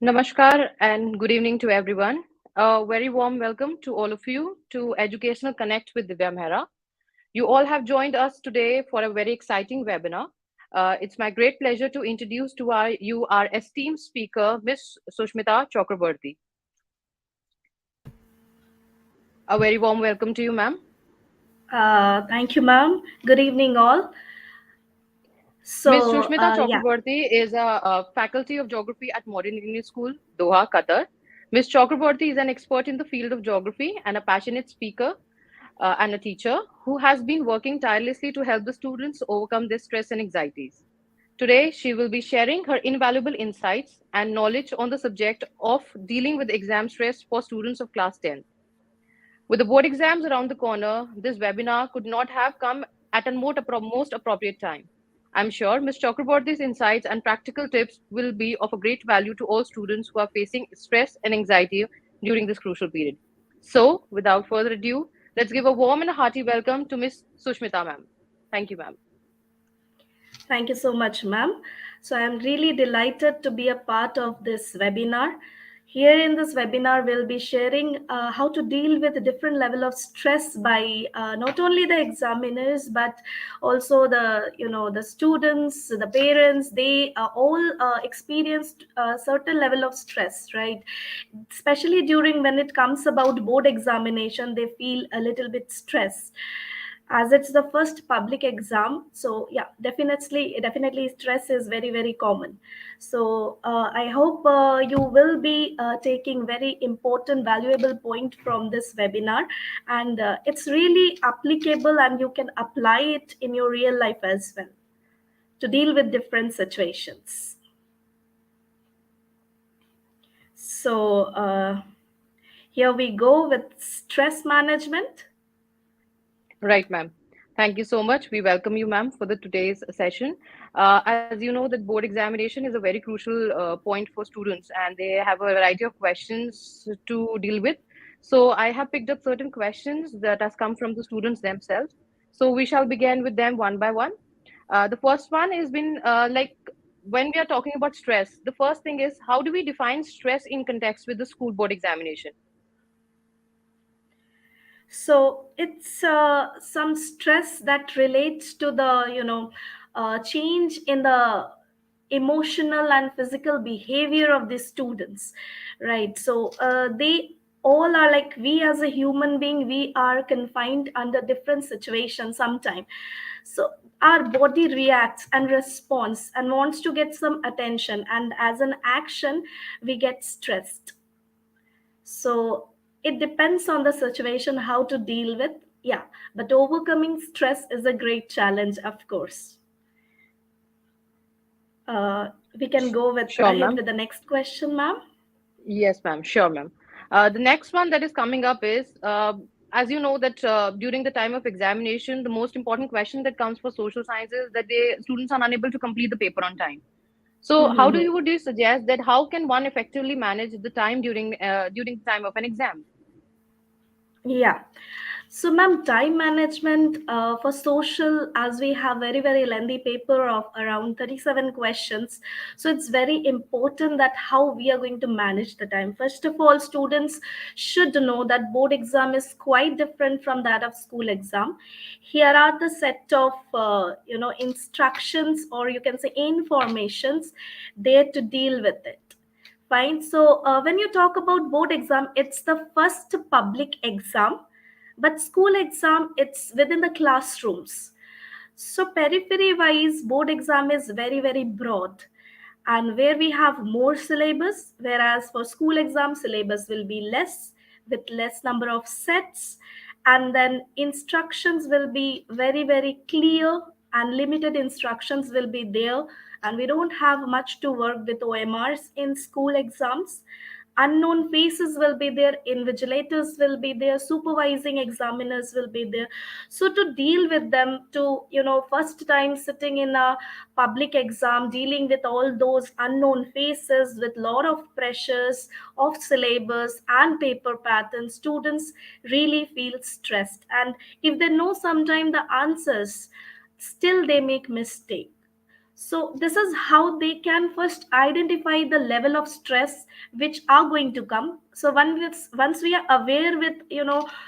Namaskar and good evening to everyone. A very warm welcome to all of you to Educational Connect with Diviya Mehra. You all have joined us today for a very exciting webinar. It's my great pleasure to introduce to our esteemed speaker, Ms. Susmita Chakraborty. A very warm welcome to you, ma'am. Thank you, ma'am. Good evening, all. Ms. So, Susmita yeah. Chakraborty is a faculty of geography at Modern English School, Doha, Qatar. Ms. Chakraborty is an expert in the field of geography and a passionate speaker and a teacher who has been working tirelessly to help the students overcome their stress and anxieties. Today, she will be sharing her invaluable insights and knowledge on the subject of dealing with exam stress for students of class 10. With the board exams around the corner, this webinar could not have come at a most appropriate time. I'm sure Ms. Chakraborty's insights and practical tips will be of a great value to all students who are facing stress and anxiety during this crucial period. So, without further ado, let's give a warm and a hearty welcome to Ms. Sushmita ma'am. Thank you, ma'am. Thank you so much, ma'am. So I'm really delighted to be a part of this webinar. Here in this webinar, we'll be sharing how to deal with a different level of stress by not only the examiners but also the students, the parents. They all experienced a certain level of stress, right? Especially during when it comes about board examination, they feel a little bit stressed as it's the first public exam. So yeah, definitely stress is very very common. So I hope you will be taking very important valuable point from this webinar, and it's really applicable and you can apply it in your real life as well to deal with different situations. So here we go with stress management. Right, ma'am. Thank you so much. We welcome you, ma'am, for the today's session. As you know, that board examination is a very crucial point for students, and they have a variety of questions to deal with. So I have picked up certain questions that has come from the students themselves. So we shall begin with them one by one. The first one has been like when we are talking about stress, the first thing is how do we define stress in context with the school board examination? So it's some stress that relates to the change in the emotional and physical behavior of the students, right? So they all are like, we as a human being, we are confined under different situations sometime. So our body reacts and responds and wants to get some attention, and as an action we get stressed. So it depends on the situation how to deal with. Yeah, but overcoming stress is a great challenge, of course. We can go with Sure, ahead ma'am. with the next question, ma'am. Yes, ma'am. Sure, ma'am. The next one that is coming up is, as you know, that during the time of examination, the most important question that comes for social sciences that the students are unable to complete the paper on time. So, how do you would you suggest that how can one effectively manage the time during the time of an exam? Yeah. So, ma'am, time management for social, as we have very, very lengthy paper of around 37 questions. So, it's very important that how we are going to manage the time. First of all, students should know that board exam is quite different from that of school exam. Here are the set of, instructions, or you can say informations there to deal with it. Fine. So when you talk about board exam, it's the first public exam, but school exam, it's within the classrooms. So periphery wise, board exam is very, very broad, and where we have more syllabus, whereas for school exam, syllabus will be less with less number of sets, and then instructions will be very, very clear, and limited instructions will be there, and we don't have much to work with OMRs in school exams. Unknown faces will be there, invigilators will be there, supervising examiners will be there. So to deal with them, to first time sitting in a public exam, dealing with all those unknown faces with lot of pressures of syllabus and paper patterns, students really feel stressed, and if they know sometime the answers, still they make mistake. So this is how they can first identify the level of stress which are going to come. So once we are aware with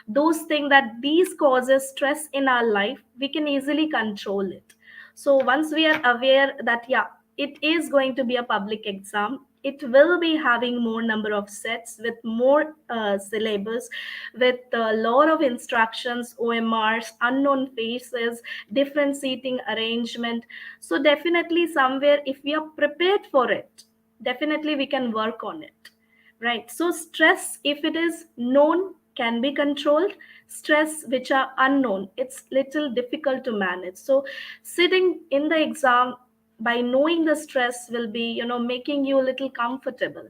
those things, that these causes stress in our life, we can easily control it. So once we are aware that, yeah, it is going to be a public exam, it will be having more number of sets with more syllabus, with a lot of instructions, OMRs, unknown faces, different seating arrangement. So definitely somewhere, if we are prepared for it, definitely we can work on it, right? So stress, if it is known, can be controlled. Stress which are unknown, it's little difficult to manage. So sitting in the exam by knowing the stress will be making you a little comfortable.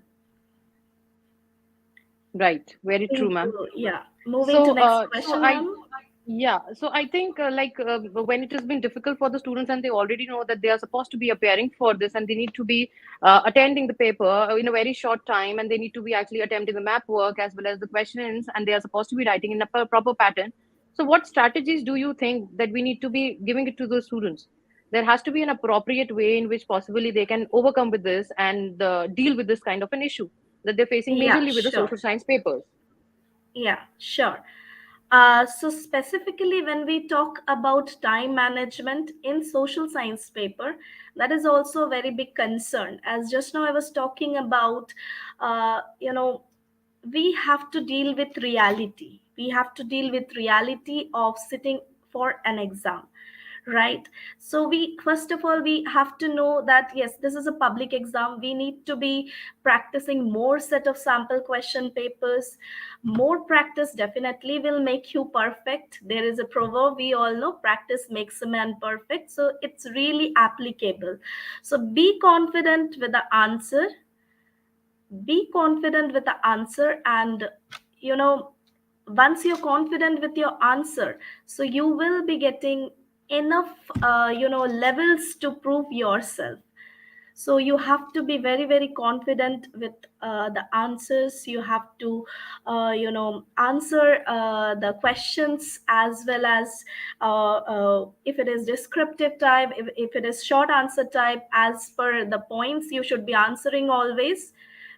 Right. Very true, Moving ma'am. to, yeah, moving to So, next so question, I, ma'am. yeah, so I think when it has been difficult for the students and they already know that they are supposed to be appearing for this and they need to be attending the paper in a very short time, and they need to be actually attempting the map work as well as the questions, and they are supposed to be writing in a proper pattern. So what strategies do you think that we need to be giving it to the students? There has to be an appropriate way in which possibly they can overcome with this and deal with this kind of an issue that they're facing Yeah, majorly with the sure. social science papers. Yeah, sure. So specifically, when we talk about time management in social science paper, that is also a very big concern. As just now I was talking about, we have to deal with reality. We have to deal with reality of sitting for an exam, right? So we, first of all, we have to know that yes, this is a public exam. We need to be practicing more set of sample question papers. More practice definitely will make you perfect. There is a proverb we all know, practice makes a man perfect, so it's really applicable. So be confident with the answer, be confident with the answer, and you know once you're confident with your answer, so you will be getting enough levels to prove yourself. So you have to be very very confident with the answers. You have to answer the questions, as well as if it is descriptive type, if it is short answer type, as per the points you should be answering always,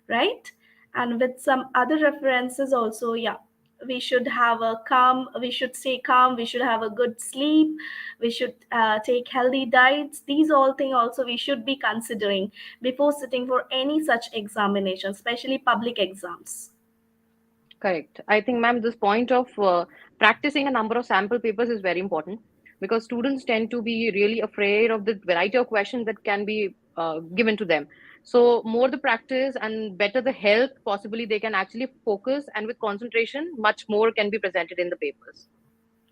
right? And with some other references also, yeah, we should have a calm, we should stay calm, we should have a good sleep, we should take healthy diets. These all things also we should be considering before sitting for any such examination, especially public exams. Correct. I think, ma'am, this point of practicing a number of sample papers is very important because students tend to be really afraid of the variety of questions that can be given to them. So, more the practice and better the health, possibly they can actually focus, and with concentration, much more can be presented in the papers.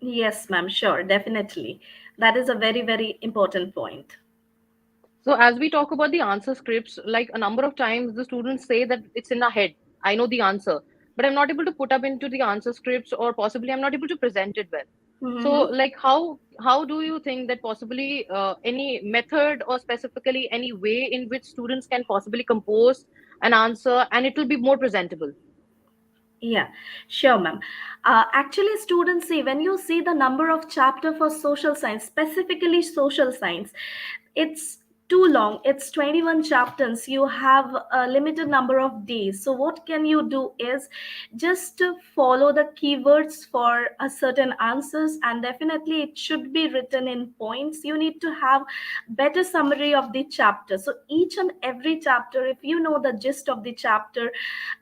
Yes, ma'am, sure, definitely. That is a very very important point. So, as we talk about the answer scripts, like a number of times the students say that it's in our head. I know the answer, but I'm not able to put up into the answer scripts, or possibly I'm not able to present it well. So, Mm-hmm. like, how do you think that possibly any method or specifically any way in which students can possibly compose an answer and it will be more presentable? Yeah, sure, ma'am. Actually, students, see, when you see the number of chapter for social science, specifically social science, it's too long. It's 21 chapters. You have a limited number of days. So what can you do is just to follow the keywords for a certain answers, and definitely it should be written in points. You need to have better summary of the chapter. So each and every chapter, if you know the gist of the chapter,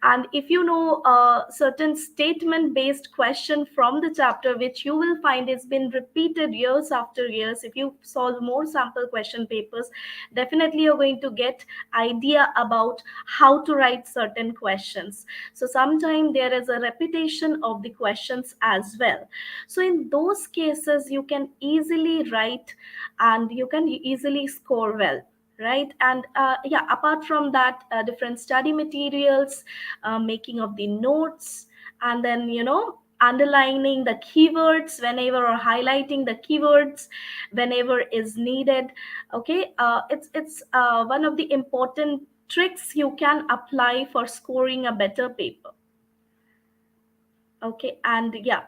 and if you know a certain statement based question from the chapter, which you will find has been repeated years after years, if you solve more sample question papers, definitely you're going to get idea about how to write certain questions. So sometimes there is a repetition of the questions as well. So in those cases you can easily write and you can easily score well, right? And yeah, apart from that, different study materials, making of the notes, and then underlining the keywords whenever, or highlighting the keywords whenever is needed. Okay, it's one of the important tricks you can apply for scoring a better paper. Okay, and yeah,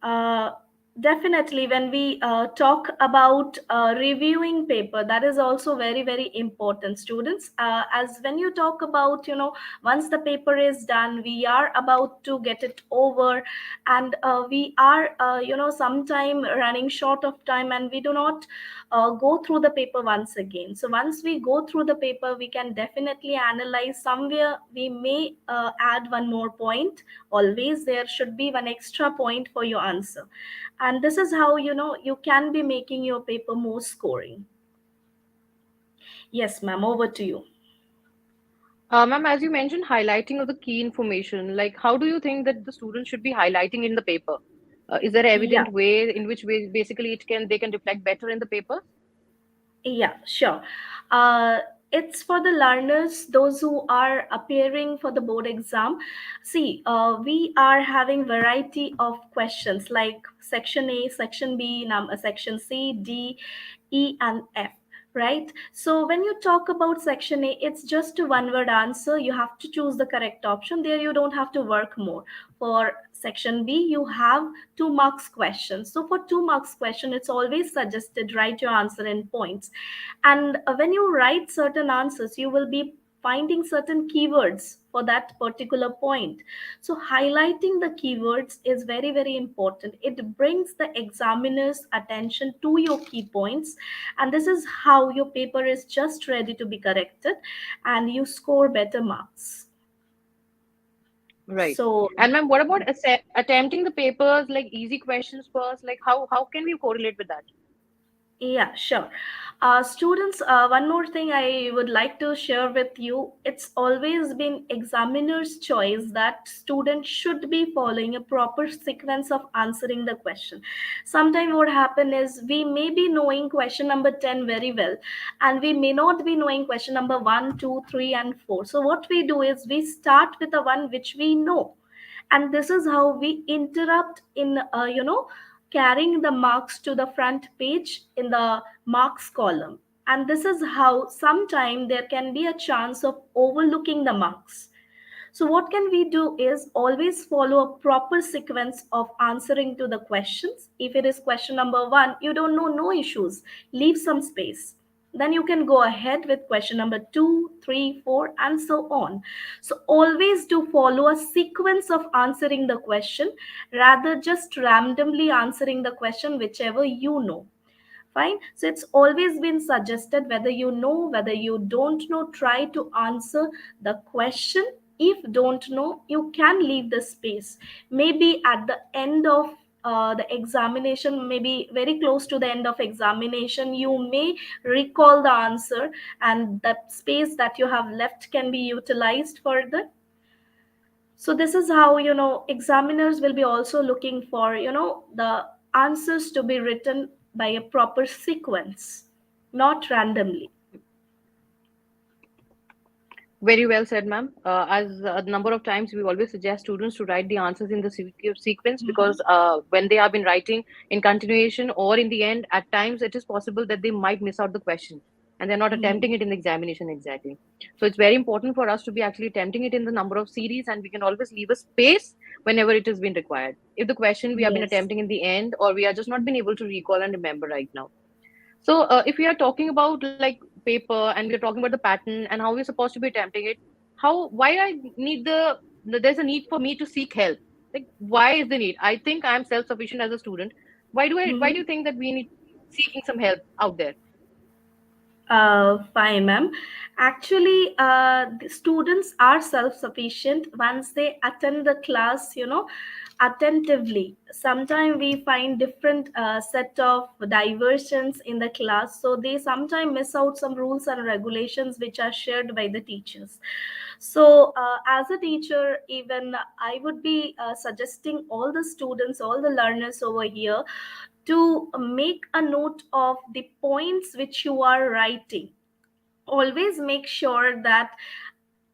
uh, Definitely, when we talk about reviewing paper, that is also very, very important, students. As when you talk about, once the paper is done, we are about to get it over, and we are, sometime running short of time, and we do not go through the paper once again. So once we go through the paper, we can definitely analyze. Somewhere we may add one more point. Always there should be one extra point for your answer, and this is how you can be making your paper more scoring. Yes, ma'am, over to you. Ma'am, as you mentioned, highlighting of the key information, like how do you think that the students should be highlighting in the paper? Is there an Yeah. evident way in which way basically they can reflect better in the paper? Yeah, sure. Uh, it's for the learners, those who are appearing for the board exam. See, we are having variety of questions like section A, section B, section C, D, E, and F. Right. So when you talk about section A, it's just a one word answer. You have to choose the correct option. There, you don't have to work more. For section B, you have 2 marks questions. So for 2 marks question, it's always suggested write your answer in points. And when you write certain answers, you will be finding certain keywords for that particular point. So highlighting the keywords is very, very important. It brings the examiner's attention to your key points, and this is how your paper is just ready to be corrected and you score better marks. Right. So And ma'am, what about attempting the papers like easy questions first? Like how can we correlate with that? yeah, sure. Students, one more thing I would like to share with you. It's always been examiner's choice that students should be following a proper sequence of answering the question. Sometimes what happen is we may be knowing question number 10 very well, and we may not be knowing question number 1, 2, 3, and 4. So what we do is we start with the one which we know, and this is how we interrupt in carrying the marks to the front page in the marks column, and this is how sometime there can be a chance of overlooking the marks. So what can we do is always follow a proper sequence of answering to the questions. If it is question number 1, you don't know, no issues. Leave some space. Then you can go ahead with question number 2, 3, 4, and so on. So always do follow a sequence of answering the question rather just randomly answering the question whichever you know. Fine. So it's always been suggested, whether you know, whether you don't know, try to answer the question. If don't know, you can leave the space. Maybe at the end of the examination, maybe very close to the end of examination, you may recall the answer, and that space that you have left can be utilized further. So this is how examiners will be also looking for the answers to be written by a proper sequence, not randomly. Very well said, ma'am. As a number of times we always suggest students to write the answers in the sequence Mhm. because when they have been writing in continuation or in the end, at times it is possible that they might miss out the question and they're not Mhm. attempting it in the examination exactly. So it's very important for us to be actually attempting it in the number of series, and we can always leave a space whenever it has been required. If the question we have been Yes. attempting in the end, or we are just not been able to recall and remember right now. So, if we are talking about like paper and we are talking about the pattern and how we're supposed to be attempting it, why I need there's a need for me to seek help. Like, why is the need? I think I'm self-sufficient as a student. Why do you Mhm. think that we need seeking some help out there? Fine, ma'am. Actually, the students are self-sufficient once they attend the class, attentively. Sometimes we find different set of diversions in the class, so they sometimes miss out some rules and regulations which are shared by the teachers. So, as a teacher, even I would be suggesting all the students, all the learners over here to make a note of the points which you are writing. Always make sure that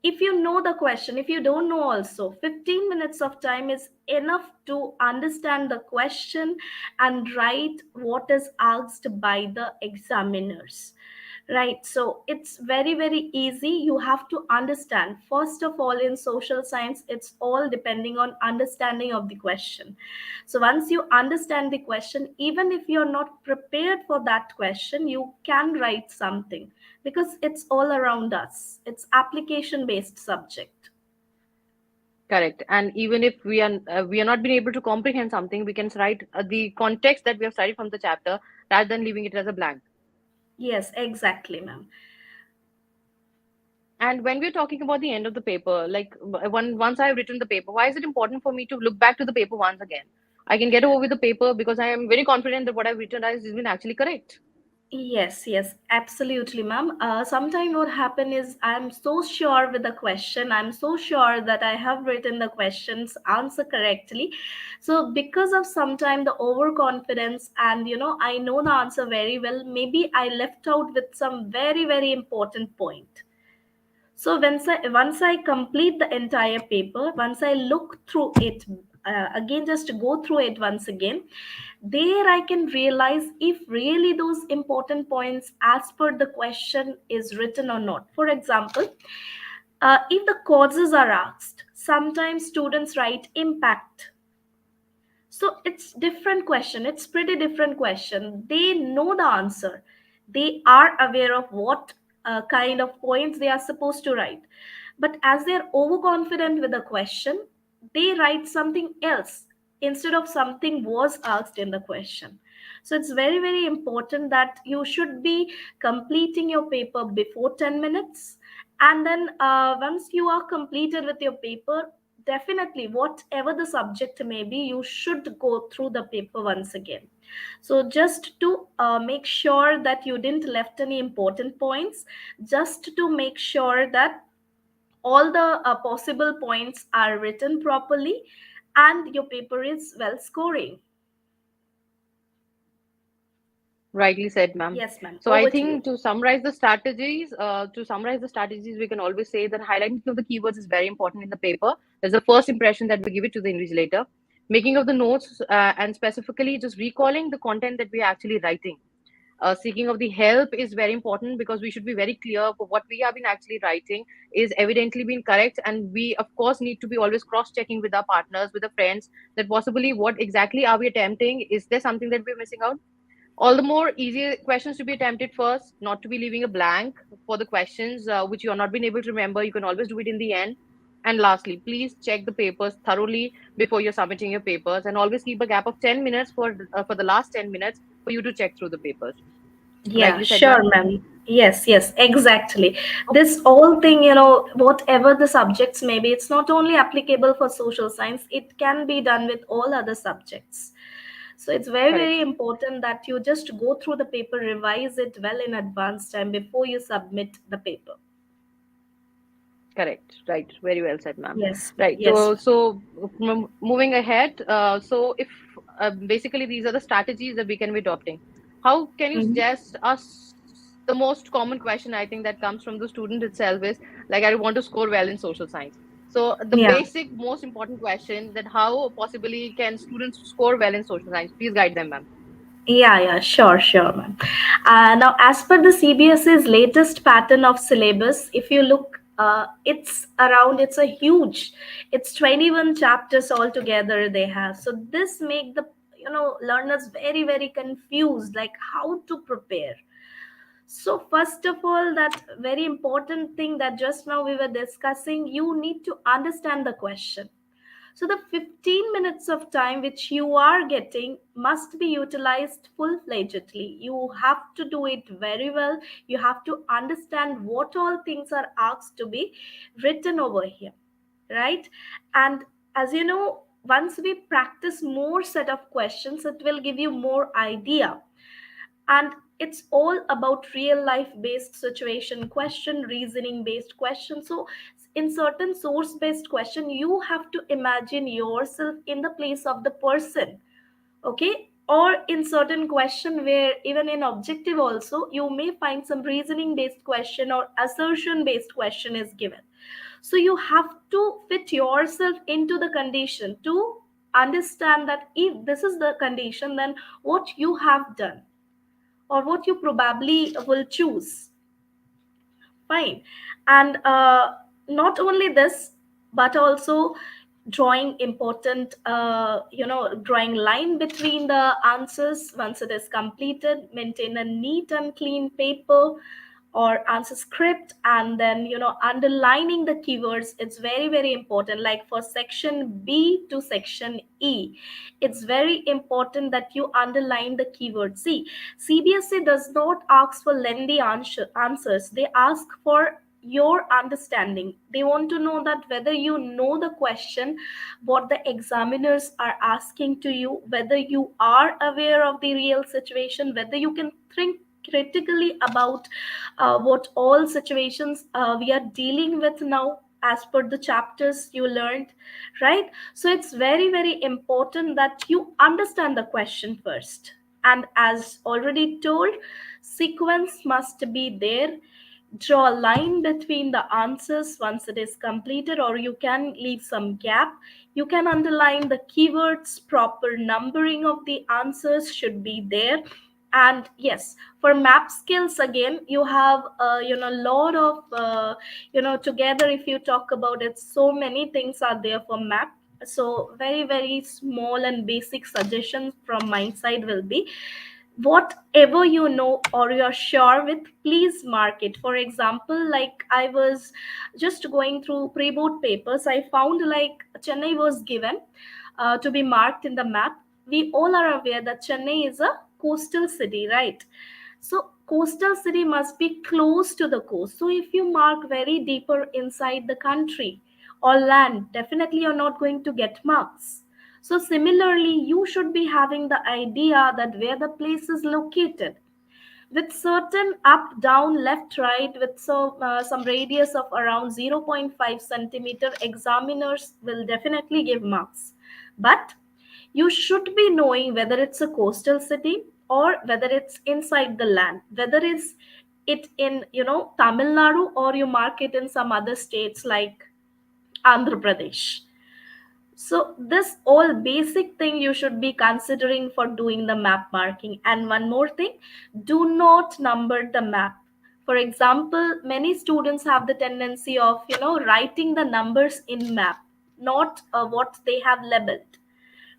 if you know the question, if you don't know also, 15 minutes of time is enough to understand the question and write what is asked by the examiners. Right, so it's very, very easy. You have to understand. First of all, in social science, it's all depending on understanding of the question. So once you understand the question, even if you're not prepared for that question, you can write something because it's all around us. It's application based subject. Correct. And even if we are not being able to comprehend something, we can write the context that we have studied from the chapter rather than leaving it as a blank. Yes, exactly, ma'am. And when we're talking about the end of the paper, like once I've written the paper, why is it important for me to look back to the paper once again? I can get over with the paper because I am very confident that what I've written has been actually correct. Yes, yes, absolutely, ma'am. Sometimes what happen is I'm so sure with the question. I'm so sure that I have written the questions answer correctly. So because of sometime the overconfidence and I know the answer very well, maybe I left out with some very, very important point. So once I complete the entire paper, once I look through it again, just go through it once again, there I can realize if really those important points as per the question is written or not. For example, if the causes are asked, sometimes students write impact, so it's different question, it's pretty different question. They know the answer, they are aware of what kind of points they are supposed to write, but as they're overconfident with the question, they write something else instead of something was asked in the question. So it's very, very important that you should be completing your paper before 10 minutes. And then once you are completed with your paper, definitely whatever the subject may be, you should go through the paper once again. So just to make sure that you didn't left any important points, just to make sure that all the possible points are written properly and your paper is well scoring. Rightly said, ma'am. Yes, ma'am, So I over to you. think to summarize the strategies, we can always say that highlighting of the keywords is very important in the paper. There's the first impression that we give it to the invigilator. Making of the notes and specifically just recalling the content that we are actually writing. Seeking of the help is very important because we should be very clear for what we have been actually writing is evidently being correct, and we of course need to be always cross-checking with our partners, with the friends, that possibly what exactly are we attempting? Is there something that we're missing out? All the more easier questions to be attempted first, not to be leaving a blank for the questions which you are not being able to remember. You can always do it in the end. And lastly, please check the papers thoroughly before you're submitting your papers, and always keep a gap of 10 minutes for the last 10 minutes for you to check through the papers. Yeah, Rightly said, sure, ma'am? ma'am. Yes, yes, exactly. Oh, This whole thing, whatever the subjects may be, it's not only applicable for social science, it can be done with all other subjects. So it's very, very correct. important that you just go through the paper, revise it well in advance time before you submit the paper. Correct. Right. Very well said, ma'am. Yes, Right. yes, So, ma'am. so moving ahead, so if basically these are the strategies that we can be adopting, how can you Mhm. suggest us the most common question I think that comes from the student itself is like, I want to score well in social science. So the Yeah. basic, most important question that how possibly can students score well in social science? Please guide them, ma'am. Yeah, yeah, sure, sure, ma'am. Now, as per the CBSE's latest pattern of syllabus, if you look, it's a huge, it's 21 chapters altogether they have. So this make the, learners very, very confused, like how to prepare. So first of all, that very important thing that just now we were discussing, you need to understand the question. So the 15 minutes of time which you are getting must be utilized full-fledgedly. You have to do it very well. You have to understand what all things are asked to be written over here, right? And as you know, once we practice more set of questions, it will give you more idea. And it's all about real life based situation question, reasoning based question. So in certain source based question, you have to imagine yourself in the place of the person, okay? Or in certain question where even in objective also you may find some reasoning based question or assertion based question is given. So you have to fit yourself into the condition to understand that if this is the condition, then what you have done or what you probably will choose. Fine. And not only this, but also drawing important, drawing line between the answers once it is completed, maintain a neat and clean paper or answer script, and then underlining the keywords. It's very very important, like for section B to section E, it's very important that you underline the keyword. See, CBSE does not ask for lengthy answers, they ask for your understanding. They want to know that whether you know the question, what the examiners are asking to you, whether you are aware of the real situation, whether you can think critically about what all situations we are dealing with now as per the chapters you learned, right? So it's very very important that you understand the question first. And as already told, sequence must be there. Draw a line between the answers once it is completed, or you can leave some gap. You can underline the keywords. Proper numbering of the answers should be there. And yes, for map skills, again, you have lot of together, if you talk about it, so many things are there for map. So very very small and basic suggestions from my side will be, whatever you know or you're sure with, please mark it. For example, like I was just going through pre-board papers, I found like Chennai was given to be marked in the map. We all are aware that Chennai is a coastal city, right? So coastal city must be close to the coast. So if you mark very deeper inside the country or land, definitely you're not going to get marks. So similarly, you should be having the idea that where the place is located, with certain up, down, left, right, with some radius of around zero point 0.5 centimeter, examiners will definitely give marks. But you should be knowing whether it's a coastal city or whether it's inside the land, whether it's it in Tamil Nadu, or you mark it in some other states like Andhra Pradesh. So this all basic thing you should be considering for doing the map marking. And one more thing, do not number the map. For example, many students have the tendency of writing the numbers in map, not what they have labeled.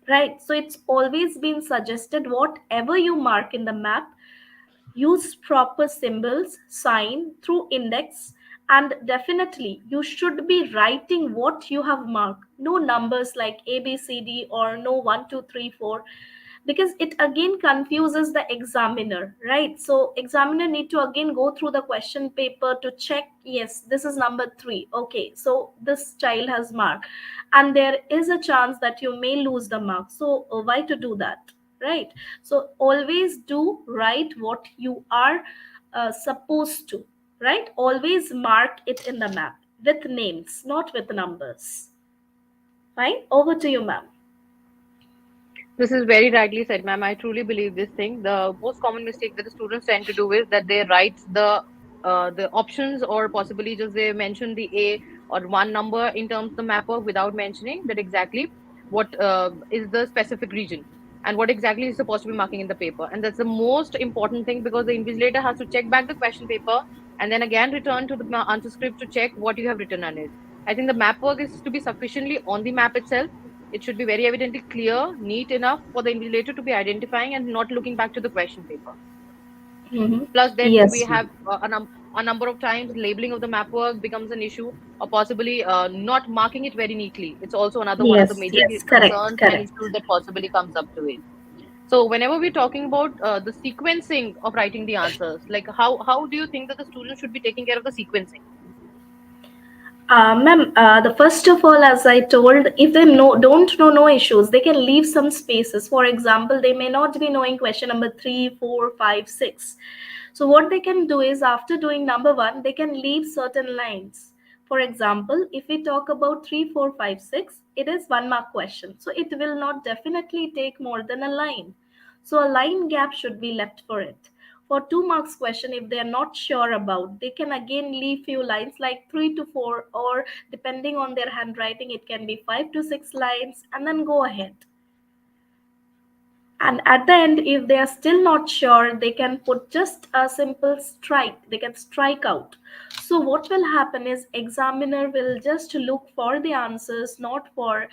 Right. So it's always been suggested, whatever you mark in the map, use proper symbols, sign through index, and definitely you should be writing what you have marked. No numbers like A, B, C, D, or no 1, 2, 3, 4, because it again confuses the examiner, right? So examiner need to again go through the question paper to check, yes, this is number 3, okay, so this child has marked, and there is a chance that you may lose the mark. So why to do that, right? So always do write what you are supposed to, right? Always mark it in the map with names, not with numbers. Fine, over to you, ma'am. This is very rightly said, ma'am. I truly believe this thing. The most common mistake that the students tend to do is that they write the options, or possibly just they mention the A or one number in terms of the map work without mentioning that exactly what is the specific region and what exactly is supposed to be marking in the paper. And that's the most important thing, because the invigilator has to check back the question paper and then again return to the answer script to check what you have written on it. I think the map work is to be sufficiently on the map itself. It should be very evidently clear, neat enough for the invigilator to be identifying and not looking back to the question paper. Mm-hmm. Plus, then we Yes, have a number of times labeling of the map work becomes an issue, or possibly not marking it very neatly. It's also another one of the yes, major yes, correct, concerns and correct. issues that possibly comes up to it. So, whenever we're talking about the sequencing of writing the answers, like how do you think that the student should be taking care of the sequencing? Ma'am, the first of all, as I told, if they don't know no issues, they can leave some spaces. For example, they may not be knowing question number 3, 4, 5, 6. So what they can do is, after doing number 1, they can leave certain lines. For example, if we talk about 3, 4, 5, 6, it is 1 mark question. So it will not definitely take more than a line. So a line gap should be left for it. For 2 marks question, if they are not sure about, they can again leave few lines like 3 to 4, or depending on their handwriting, it can be 5 to 6 lines, and then go ahead. And at the end, if they are still not sure, they can put just a simple strike, they can strike out. So what will happen is examiner will just look for the answers, not for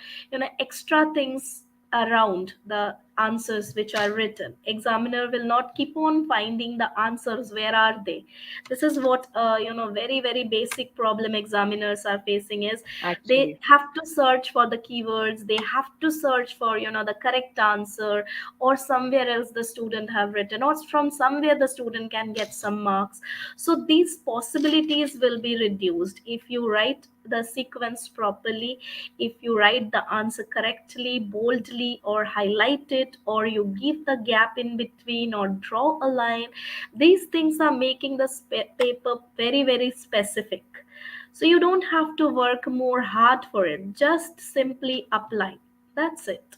extra things around the answers which are written. Examiner will not keep on finding the answers, where are they. This is what very very basic problem examiners are facing is they Actually, have to search for the keywords, they have to search for the correct answer, or somewhere else the student have written, or from somewhere the student can get some marks. So these possibilities will be reduced if you write the sequence properly, if you write the answer correctly, boldly, or highlight it, or you give the gap in between, or draw a line. These things are making the paper very very specific. So you don't have to work more hard for it, just simply apply. That's it.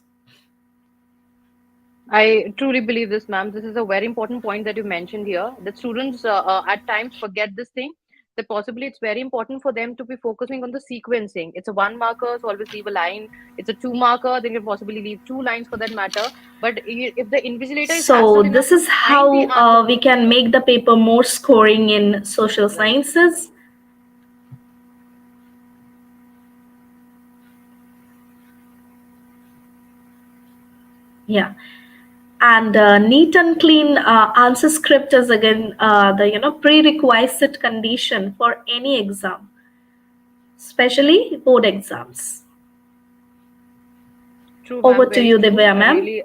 I truly believe this, ma'am. This is a very important point that you mentioned here. That students at times forget this thing. That possibly it's very important for them to be focusing on the sequencing. It's a one marker, so always leave a line. It's a two marker, they can possibly leave two lines for that matter. But if the invigilator is So hassled enough this to is find the how answer, we can make the paper more scoring in social right? sciences. Yeah, and neat and clean answer script is again the prerequisite condition for any exam, especially board exams. True, Over ma'am. to Very you, true. Divya, I ma'am. really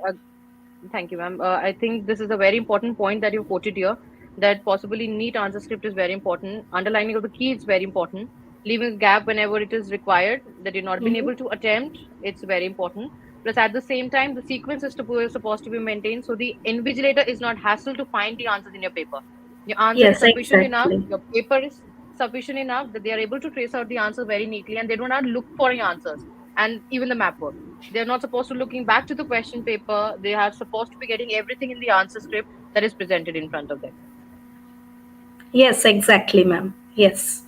thank you, ma'am. I think this is a very important point that you quoted here. That possibly neat answer script is very important. Underlining of the key is very important. Leaving a gap whenever it is required that you've not been Mhm. able to attempt, it's very important. Plus, at the same time, the sequence is supposed to be maintained, so the invigilator is not hassled to find the answers in your paper. Your answer is Yes, sufficient enough. exactly. Your paper is sufficient enough that they are able to trace out the answer very neatly, and they do not look for your answers. And even the map work, they're not supposed to looking back to the question paper. They are supposed to be getting everything in the answer script that is presented in front of them. Yes, exactly, ma'am. Yes.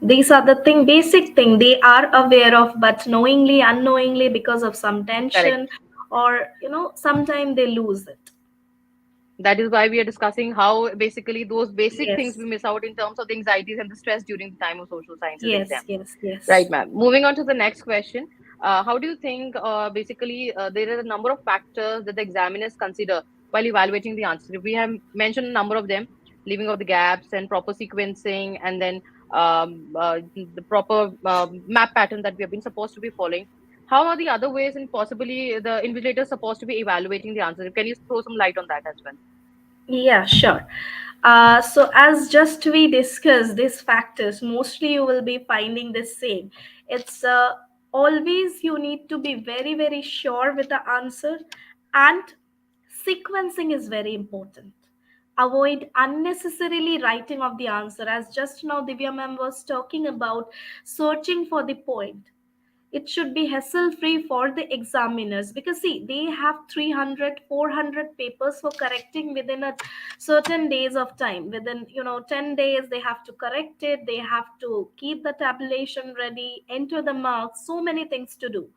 These are the basic thing they are aware of, but knowingly, unknowingly, because of some tension, Correct. or sometime they lose it. That is why we are discussing how basically those basic things we Yes, miss out in terms of the anxieties and the stress during the time of social sciences yes, exam. yes, Right, yes. ma'am. Moving on to the next question. How do you think basically there are a number of factors that the examiners consider while evaluating the answer? We have mentioned a number of them, leaving out the gaps and proper sequencing, and then the proper map pattern that we have been supposed to be following. How are the other ways and possibly the invigilator supposed to be evaluating the answer? Can you throw some light on that as well? Yeah, sure. So as just we discussed these factors, mostly you will be finding the same. It's always you need to be very, very sure with the answer, and sequencing is very important. Avoid unnecessarily writing of the answer, as just now Divya ma'am was talking about searching for the point. It should be hassle free for the examiners, because see they have 300, 400 papers for correcting within a certain days of time. Within 10 days they have to correct it, they have to keep the tabulation ready, enter the marks, so many things to do.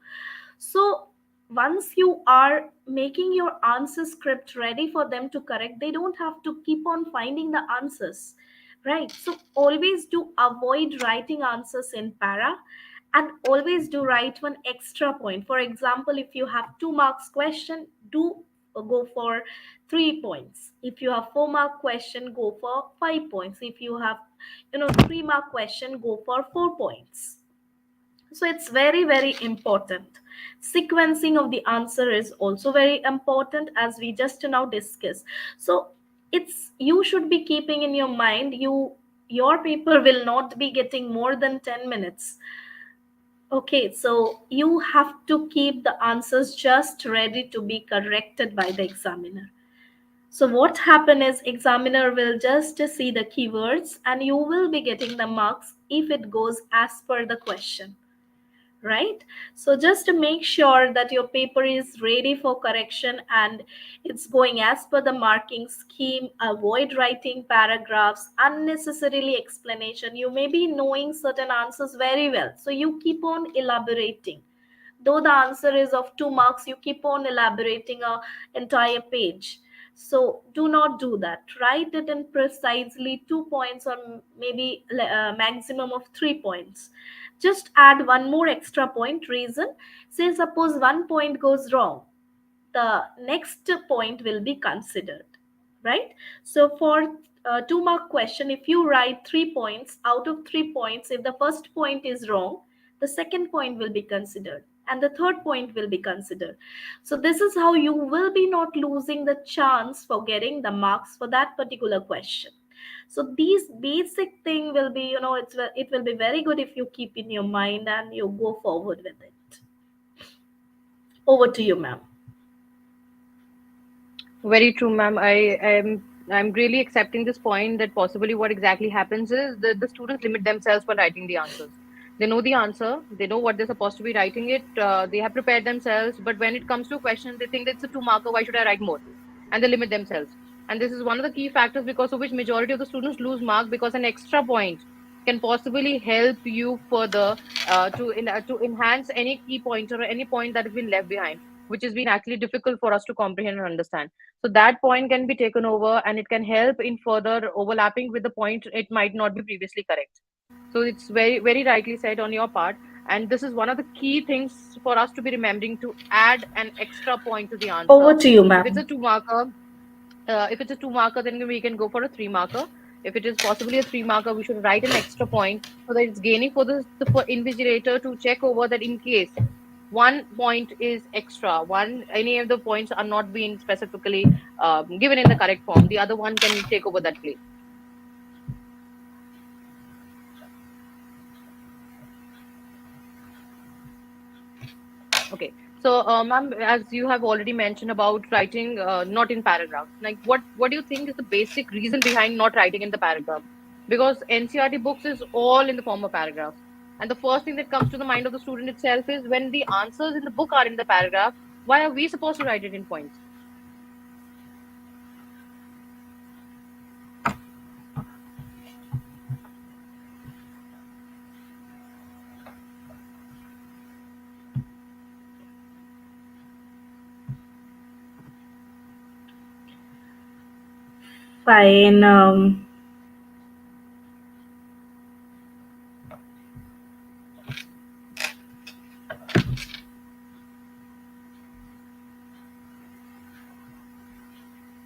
So once you are making your answer script ready for them to correct, they don't have to keep on finding the answers, right? So always do avoid writing answers in para, and always do write one extra point. For example, if you have 2 marks question, do go for 3 points. If you have 4 mark question, go for 5 points. If you have 3 mark question, go for 4 points. So it's very very important. Sequencing of the answer is also very important, as we just now discussed. So it's you should be keeping in your mind, your paper will not be getting more than 10 minutes. Okay, so you have to keep the answers just ready to be corrected by the examiner. So what happen is examiner will just see the keywords, and you will be getting the marks if it goes as per the question, right? So just to make sure that your paper is ready for correction and it's going as per the marking scheme, avoid writing paragraphs, unnecessarily explanation. You may be knowing certain answers very well, so you keep on elaborating, Though the answer is of 2 marks, you keep on elaborating a entire page. So do not do that. Write it in precisely 2 points, or maybe maximum of 3 points. Just add one more extra point. Reason: say suppose one point goes wrong, the next point will be considered, right? So for 2 mark question, if you write 3 points, out of 3 points, if the first point is wrong, the second point will be considered and the third point will be considered. So this is how you will be not losing the chance for getting the marks for that particular question. So these basic thing will be, it will be very good if you keep in your mind and you go forward with it. Over to you, ma'am. Very true, ma'am. I'm really accepting this point that possibly what exactly happens is that the students limit themselves for writing the answers. They know the answer, they know what they're supposed to be writing it, they have prepared themselves, but when it comes to a question, they think that it's a two marker, why should I write more? And they limit themselves. And this is one of the key factors because of which majority of the students lose mark, because an extra point can possibly help you further to enhance any key point or any point that has been left behind, which has been actually difficult for us to comprehend and understand. So that point can be taken over and it can help in further overlapping with the point it might not be previously correct. So it's very, very rightly said on your part. And this is one of the key things for us to be remembering, to add an extra point to the Over answer. to you, If it's a ma'am. two marker, then we can go for a three marker. If it is possibly a three marker, we should write an extra point so that it's gaining for the for invigilator to check over that in case one point is extra, one any of the points are not being specifically given in the correct form, the other one can take over that place. Okay. So, ma'am, as you have already mentioned about writing not in paragraphs, like what do you think is the basic reason behind not writing in the paragraph? Because NCRT books is all in the form of paragraphs, and the first thing that comes to the mind of the student itself is when the answers in the book are in the paragraph, why are we supposed to write it in points? Fine.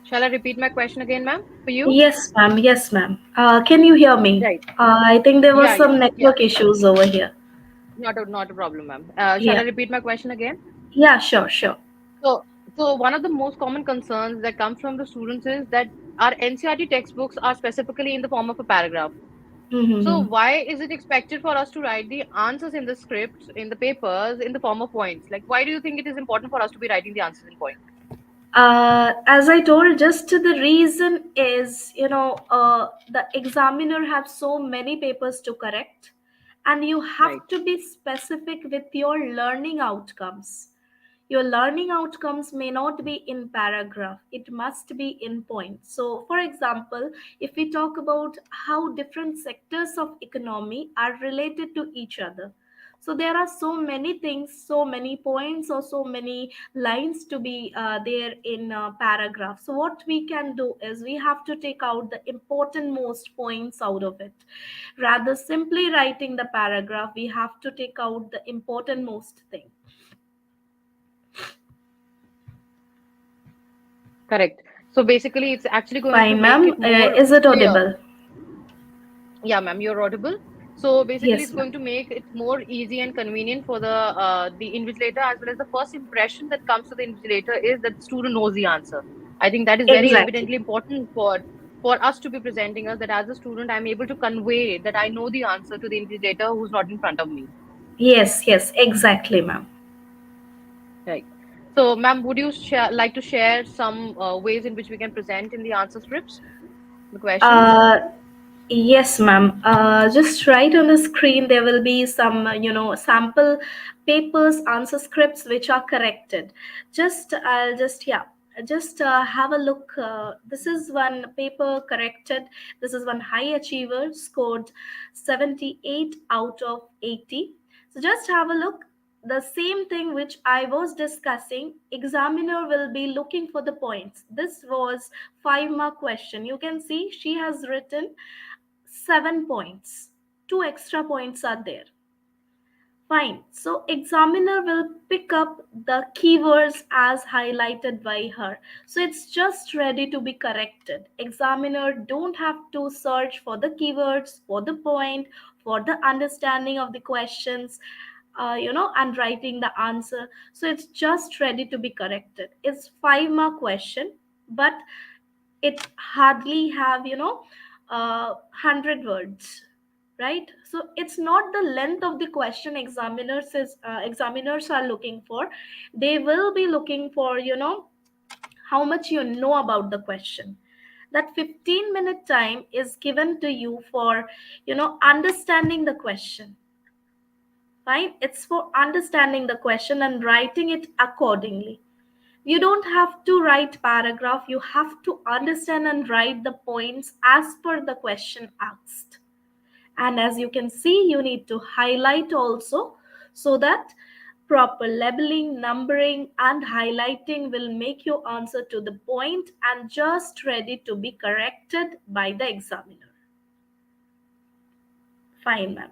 Shall I repeat my question again, ma'am, for you? Yes, ma'am. Yes, ma'am. Can you hear me? Right. I think there was Yeah, some yeah, yeah. network issues over here. Not a problem, ma'am. Shall Yeah. I repeat my question again? Yeah, sure, sure. So, so one of the most common concerns that comes from the students is that our NCRT textbooks are specifically in the form of a paragraph. So Mm-hmm. why is it expected for us to write the answers in the scripts, in the papers, in the form of points? Like, why do you think it is important for us to be writing the answers in points? As I told, just the reason is, the examiner has so many papers to correct, and you have Right. to be specific with your learning outcomes. Your learning outcomes may not be in paragraph, it must be in points. So for example, if we talk about how different sectors of economy are related to each other, so there are so many things, so many points, or so many lines to be there in paragraph. So what we can do is we have to take out the important most points out of it. Rather simply writing the paragraph, we have to take out the important most thing. Correct. So basically, it's actually going to Fine, make ma'am. it more Is it clear. audible? Yeah, ma'am, you're audible. So basically, Yes, it's ma'am. going to make it more easy and convenient for the invigilator, as well as the first impression that comes to the invigilator is that the student knows the answer. I think that is very Exactly. evidently important for us to be presenting us that as a student, I'm able to convey that I know the answer to the invigilator who's not in front of me. Yes, yes, exactly, ma'am. Right. So, ma'am, would you like to share some ways in which we can present in the answer scripts, the questions? Uh, yes, ma'am. Just right on the screen, there will be some, sample papers, answer scripts which are corrected. Just have a look. This is one paper corrected. This is one high achiever scored 78 out of 80. So just have a look. the same thing which I was discussing, examiner will be looking for the points. This was 5 mark question. You can see she has written 7 points. 2 extra points are there. Fine. So examiner will pick up the keywords as highlighted by her. So it's just ready to be corrected. Examiner don't have to search for the keywords, for the point, for the understanding of the questions, and writing the answer. So it's just ready to be corrected. It's 5 mark question, but it hardly have 100 words, right? So it's not the length of the question examiners are looking for. They will be looking for how much you know about the question. That 15-minute time is given to you for understanding the question. Right? It's for understanding the question and writing it accordingly. You don't have to write paragraph, you have to understand and write the points as per the question asked. And as you can see, you need to highlight also, so that proper labeling, numbering and highlighting will make your answer to the point and just ready to be corrected by the examiner. Fine, ma'am.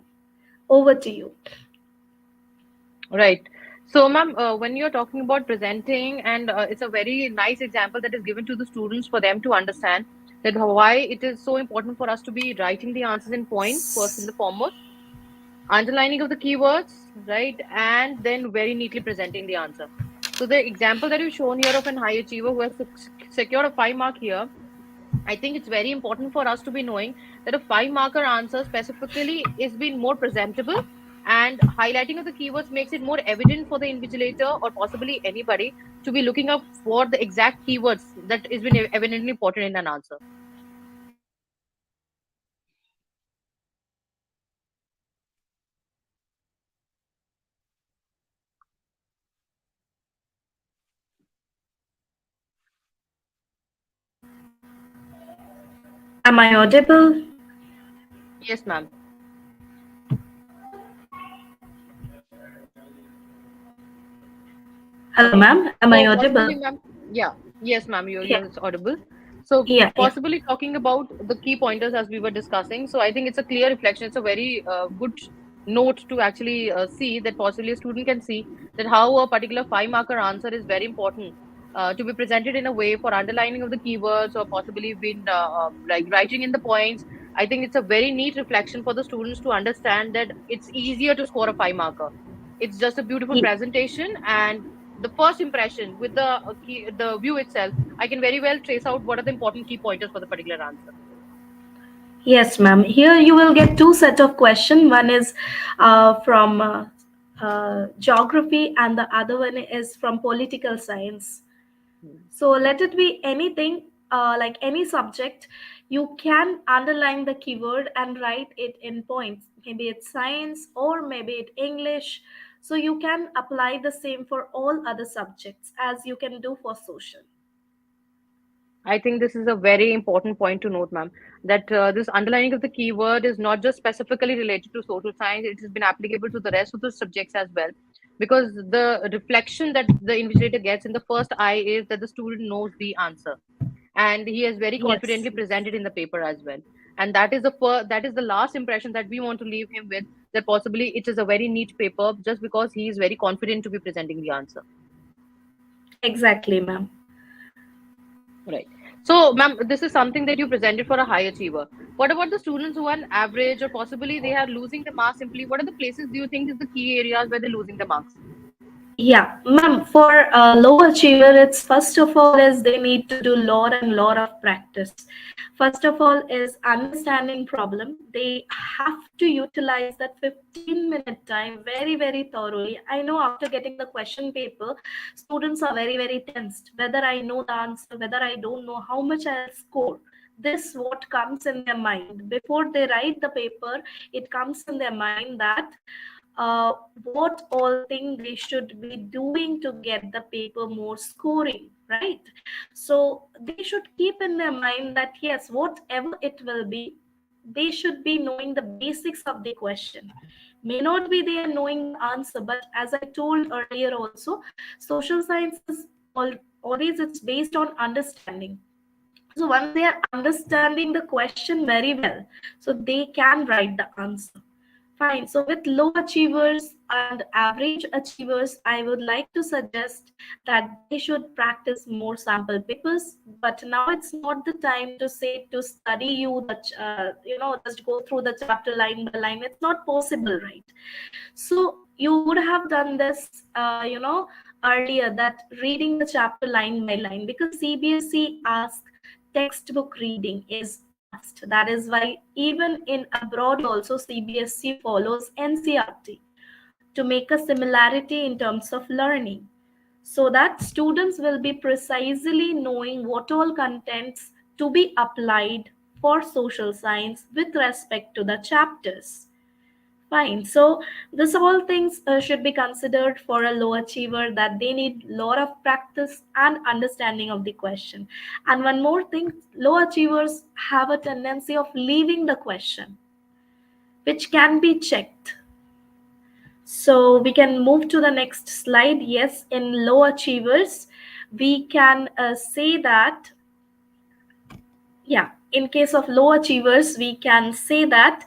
Over to you. Right. So, ma'am, when you're talking about presenting, and it's a very nice example that is given to the students for them to understand that why it is so important for us to be writing the answers in points first and the foremost, underlining of the keywords, right, and then very neatly presenting the answer. So, the example that you've shown here of an high achiever who has secured a 5 mark here, I think it's very important for us to be knowing that a 5 marker answer specifically is being more presentable, and highlighting of the keywords makes it more evident for the invigilator or possibly anybody to be looking up for the exact keywords that is been evidently important in an answer. Am I audible? Yes, ma'am. Hello, Okay. ma'am. Am I So possibly, audible? ma'am, yeah, yes, ma'am, Yeah, you're audible. So yeah, yeah. possibly talking about the key pointers as we were discussing. So I think it's a clear reflection. It's a very good note to actually see that possibly a student can see that how a particular 5 marker answer is very important to be presented in a way for underlining of the keywords or possibly been like writing in the points. I think it's a very neat reflection for the students to understand that it's easier to score a 5 marker. It's just a beautiful Ye- presentation, and the first impression with the view itself, I can very well trace out what are the important key pointers for the particular answer. Yes, ma'am. Here you will get two set of question. One is from geography, and the other one is from political science. Hmm. So let it be anything, like any subject. You can underline the keyword and write it in points. Maybe it's science or maybe it English. So you can apply the same for all other subjects as you can do for social. I think this is a very important point to note, ma'am, that this underlining of the keyword is not just specifically related to social science, it has been applicable to the rest of the subjects as well. Because the reflection that the invigilator gets in the first eye is that the student knows the answer, and he has very Yes. confidently presented in the paper as well. And that is that is the last impression that we want to leave him with, that possibly it is a very neat paper just because he is very confident to be presenting the answer. Exactly, ma'am. Right. So, ma'am, this is something that you presented for a high achiever. What about the students who are an average or possibly they are losing the marks simply? What are the places do you think is the key areas where they're losing the marks? Yeah, ma'am, for a low achiever, it's first of all is they need to do lot and lot of practice. First of all is understanding problem. They have to utilize that 15-minute time very, very thoroughly. I know after getting the question paper, students are very, very tensed. Whether I know the answer, whether I don't know, how much I'll score. This what comes in their mind. Before they write the paper, it comes in their mind that uh, what all thing they should be doing to get the paper more scoring, right? So they should keep in their mind that yes, whatever it will be, they should be knowing the basics of the question. May not be they are knowing the answer, but as I told earlier also, social science is always it's based on understanding. So once they are understanding the question very well, so they can write the answer. Fine. So with low achievers and average achievers, I would like to suggest that they should practice more sample papers. But now it's not the time to say to study you the just go through the chapter line by line. It's not possible, right? So you would have done this, earlier, that reading the chapter line by line, because CBSE asks textbook reading is must. That is why even in abroad also CBSE follows NCRT to make a similarity in terms of learning, so that students will be precisely knowing what all contents to be applied for social science with respect to the chapters. Fine. So this all things should be considered for a low achiever, that they need lot of practice and understanding of the question. And one more thing, low achievers have a tendency of leaving the question, which can be checked. So we can move to the next slide. Yes, in low achievers, we can say that, yeah, in case of low achievers, we can say that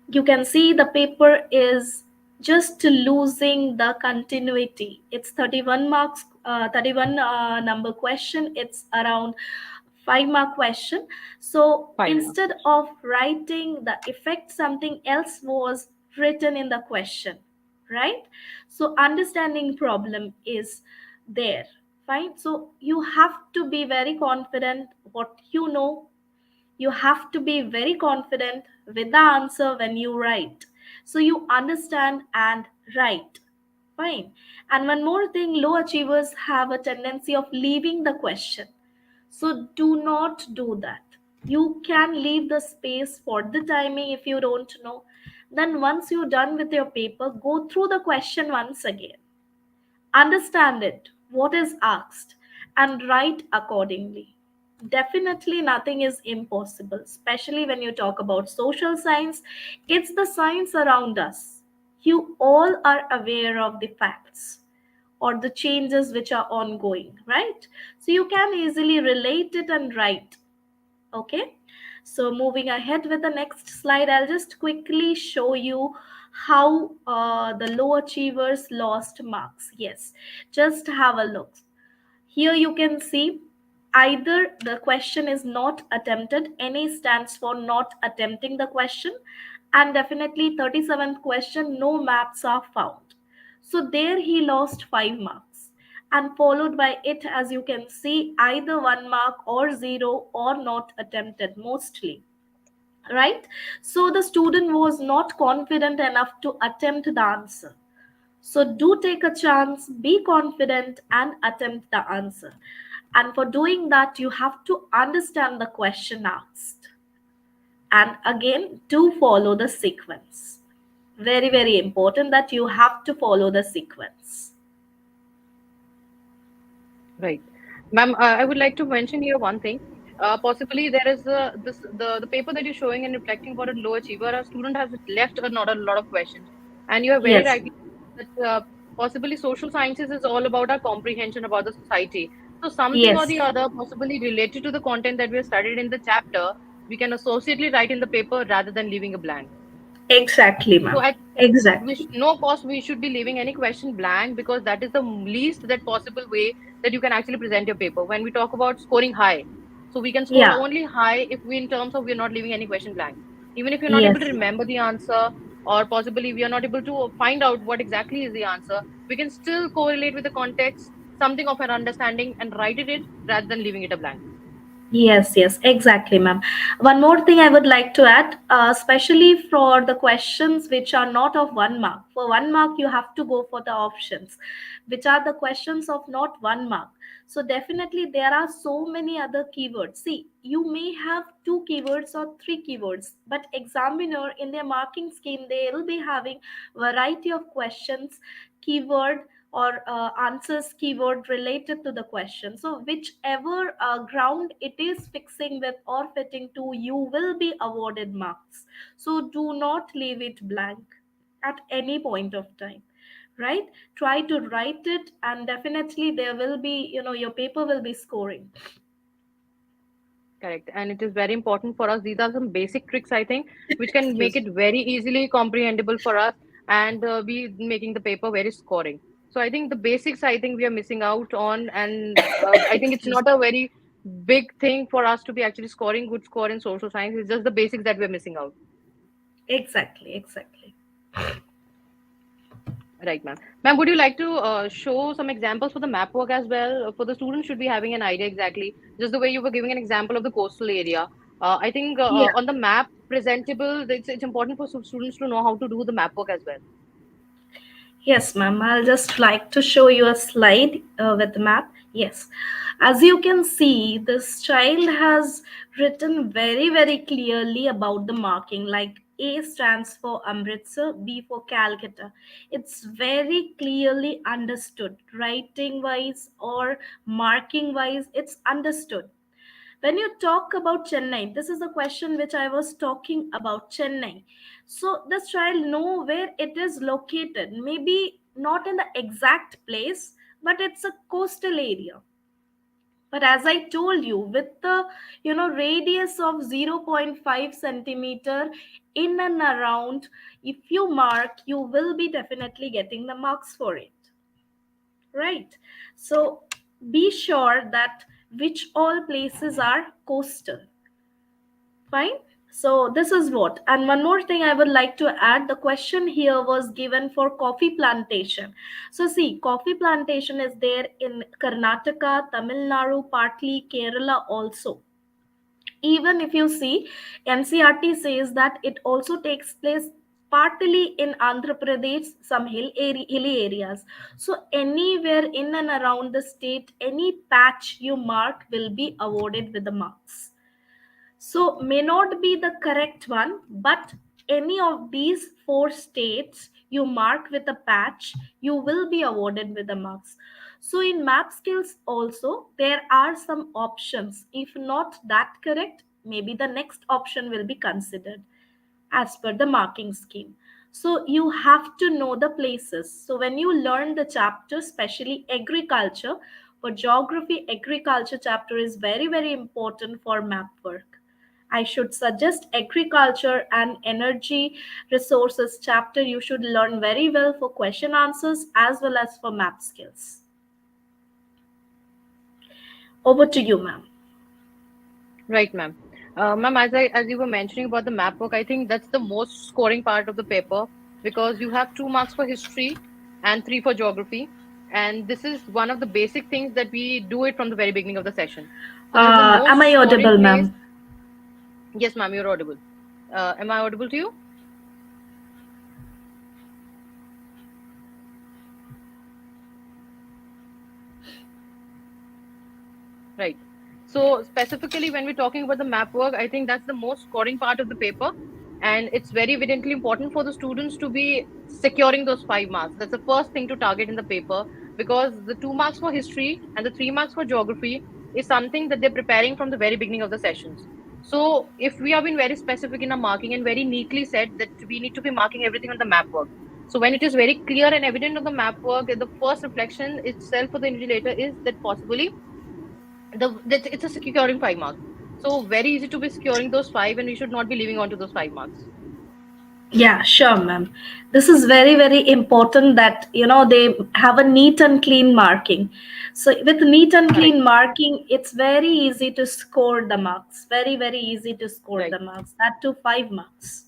you can see the paper is just losing the continuity. It's 31 marks, 31 number question. It's around 5 mark question. So 5 marks. instead of writing the effect, something else was written in the question, right? So understanding problem is there. Fine. So you have to be very confident what you know. You have to be very confident with the answer when you write. So you understand and write. Fine. And one more thing, low achievers have a tendency of leaving the question. So do not do that. You can leave the space for the timing if you don't know. Then once you're done with your paper, go through the question once again. Understand it, what is asked, and write accordingly. Definitely nothing is impossible, especially when you talk about social science. It's the science around us. You all are aware of the facts or the changes which are ongoing, right? So you can easily relate it and write. Okay. So moving ahead with the next slide, I'll just quickly show you how the low achievers lost marks. Yes, just have a look. Here you can see either the question is not attempted, NA stands for not attempting the question, and definitely 37th question, no maps are found. So there he lost 5 marks, and followed by it, as you can see, either 1 mark or 0 or not attempted mostly, right? So the student was not confident enough to attempt the answer. So do take a chance, be confident, and attempt the answer. And for doing that, you have to understand the question asked. And again, do follow the sequence. Very, very important that you have to follow the sequence. Right. Ma'am, I would like to mention here one thing. Possibly there is the paper that you're showing and reflecting about a low achiever. A student has left not a lot of questions, and you are very Yes, rightly that possibly social sciences is all about our comprehension about the society. So something or yes, the other, possibly related to the content that we have studied in the chapter, we can associately write in the paper rather than leaving a blank. exactly, So ma'am. at Exactly. no cost we should be leaving any question blank, because that is the least that possible way that you can actually present your paper. When we talk about scoring high, so we can score Yeah, only high if we, in terms of, we're not leaving any question blank. Even if you're not able yes, to remember the answer, or possibly we are not able to find out what exactly is the answer, we can still correlate with the context, something of an understanding, and write it rather than leaving it a blank. yes, yes, exactly, ma'am. One more thing I would like to add, especially for the questions which are not of 1 mark. For 1 mark, you have to go for the options, which are the questions of not 1 mark. So definitely there are so many other keywords. See, you may have 2 keywords or 3 keywords, but examiner in their marking scheme, they will be having variety of questions, keyword or answers keyword related to the question. So whichever ground it is fixing with or fitting to, you will be awarded marks. So do not leave it blank at any point of time, right? Try to write it, and definitely there will be, your paper will be scoring. Correct. And it is very important for us. These are some basic tricks, I think, which can make Excuse it very easily comprehensible for us and be making the paper very scoring. So I think the basics, I think we are missing out on, and I think it's excuse not a very big thing for us to be actually scoring good score in social science. It's just the basics that we're missing out. Exactly, exactly. Right, ma'am. Ma'am, would you like to show some examples for the map work as well? For the students should be having an idea exactly, just the way you were giving an example of the coastal area. I think Yeah. on the map presentable, it's important for students to know how to do the map work as well. Yes, ma'am. I'll just like to show you a slide with the map. Yes. As you can see, this child has written very, very clearly about the marking. Like A stands for Amritsar, B for Calcutta. It's very clearly understood. Writing wise or marking wise, it's understood. When you talk about Chennai, this is the question which I was talking about. Chennai, so this child know where it is located, maybe not in the exact place, but it's a coastal area. But as I told you, with the radius of zero point 0.5 centimeter in and around, if you mark, you will be definitely getting the marks for it, right? So be sure that which all places are coastal. Fine. So this is what. And one more thing I would like to add. The question here was given for coffee plantation. So see, coffee plantation is there in Karnataka, Tamil Nadu, partly Kerala also. Even if you see, NCRT says that it also takes place partly in Andhra Pradesh, some hilly areas. So anywhere in and around the state, any patch you mark will be awarded with the marks. So may not be the correct one, but any of these four states you mark with a patch, you will be awarded with the marks. So in map skills also, there are some options. If not that correct, maybe the next option will be considered as per the marking scheme. So you have to know the places. So when you learn the chapter, especially agriculture, for geography, agriculture chapter is very, very important for map work. I should suggest agriculture and energy resources chapter. You should learn very well for question answers as well as for map skills. Over to you, ma'am. Right, ma'am. Ma'am, as you were mentioning about the map work, I think that's the most scoring part of the paper because you have 2 marks for history and three for geography. And this is one of the basic things that we do it from the very beginning of the session. So this is the Am most I scoring audible, place. ma'am? Yes, ma'am, you're audible. Am I audible to you? Right. So specifically when we're talking about the map work, I think that's the most scoring part of the paper. And it's very evidently important for the students to be securing those 5 marks. That's the first thing to target in the paper because the 2 marks for history and the 3 marks for geography is something that they're preparing from the very beginning of the sessions. So if we have been very specific in our marking and very neatly said that we need to be marking everything on the map work. So when it is very clear and evident on the map work, the first reflection itself for the invigilator is that possibly that it's a securing 5 marks. So very easy to be securing those five, and we should not be leaving on to those 5 marks. Yeah, sure, ma'am. This is very, very important that they have a neat and clean marking. So with neat and Correct. clean marking, it's very easy to score the marks. Very, very easy to score Right. the marks. That to 5 marks.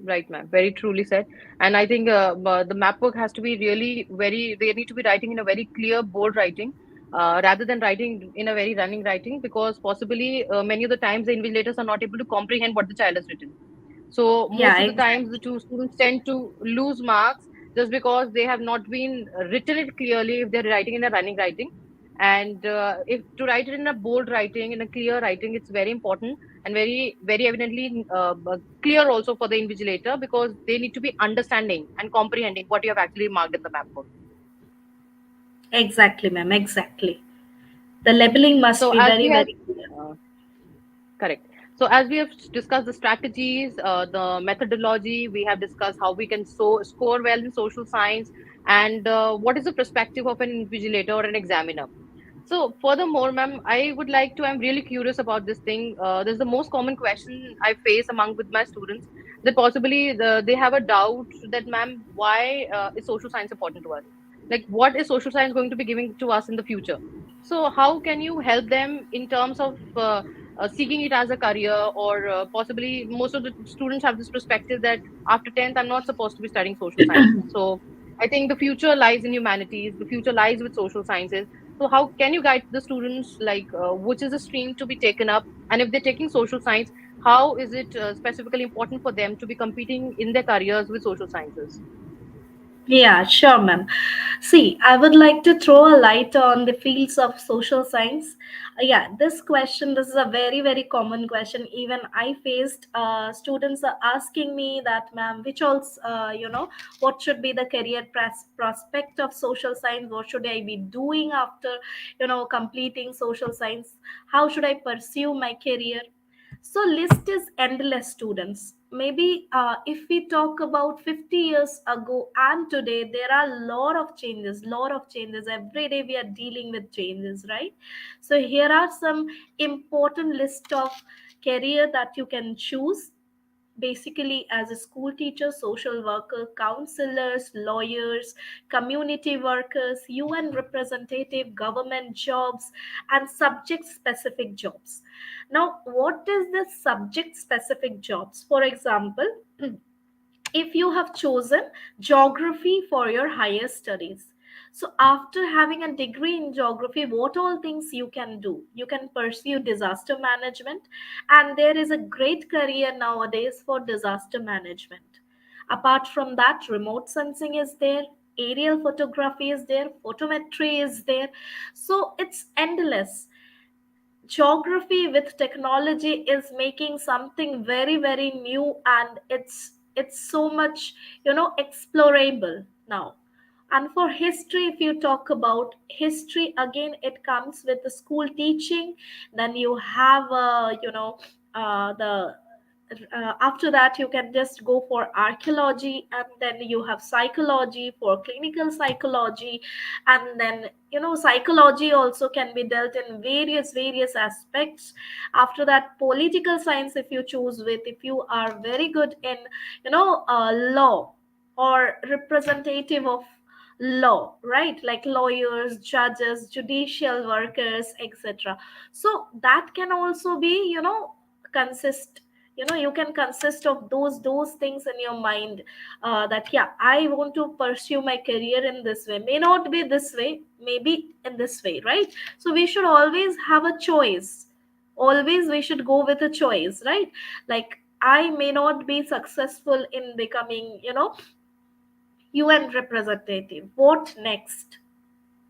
Right, ma'am. Very truly said. And I think the map work has to be really very. They need to be writing in a very clear, bold writing, rather than writing in a very running writing, because possibly many of the times the invigilators are not able to comprehend what the child has written. So most Yeah, of the times, the exactly. two students tend to lose marks just because they have not been written it clearly if they're writing in a running writing. And if to write it in a bold writing, in a clear writing, it's very important and very, very evidently clear also for the invigilator because they need to be understanding and comprehending what you have actually marked in the map book. Exactly, ma'am. Exactly. The labeling must So be as very, we have very clear. uh, correct. So as we have discussed the strategies, the methodology, we have discussed how we can score well in social science, and what is the perspective of an invigilator or an examiner. So furthermore, ma'am, I would like to, I'm really curious about this thing. This is the most common question I face among with my students, that possibly they have a doubt that, ma'am, why is social science important to us? Like, what is social science going to be giving to us in the future? So how can you help them in terms of seeking it as a career, or possibly most of the students have this perspective that after 10th, I'm not supposed to be studying social science. So I think the future lies in humanities, the future lies with social sciences. So how can you guide the students, like which is the stream to be taken up, and if they're taking social science, how is it specifically important for them to be competing in their careers with social sciences? Yeah, sure, ma'am. See, I would like to throw a light on the fields of social science. Yeah, this is a very, very common question. Even I faced students are asking me that, ma'am, which also, what should be the career prospect of social science? What should I be doing after, completing social science? How should I pursue my career? So list is endless, students. Maybe if we talk about 50 years ago and today, there are a lot of changes every day. We are dealing with changes, right? So here are some important list of career that you can choose, basically as a school teacher, social worker, counselors, lawyers, community workers, UN representative, government jobs, and subject specific jobs. Now, what is the subject specific jobs? For example, if you have chosen geography for your higher studies, so after having a degree in geography, what all things you can do? You can pursue disaster management, and there is a great career nowadays for disaster management. Apart from that, remote sensing is there, aerial photography is there, photometry is there. So it's endless. Geography with technology is making something very, very new, and it's so much, explorable now. And for history, if you talk about history, again it comes with the school teaching. Then you have the after that you can just go for archaeology, and then you have psychology for clinical psychology. And then, psychology also can be dealt in various aspects. After that, political science, if you choose with, if you are very good in, law, or representative of law, right? Like lawyers, judges, judicial workers, etc. So that can also be, consist, you can consist of those things in your mind. That, yeah, I want to pursue my career in this way, may not be this way, maybe in this way, right? So we should always have a choice. Always we should go with a choice, right? Like, I may not be successful in becoming, UN representative. What next?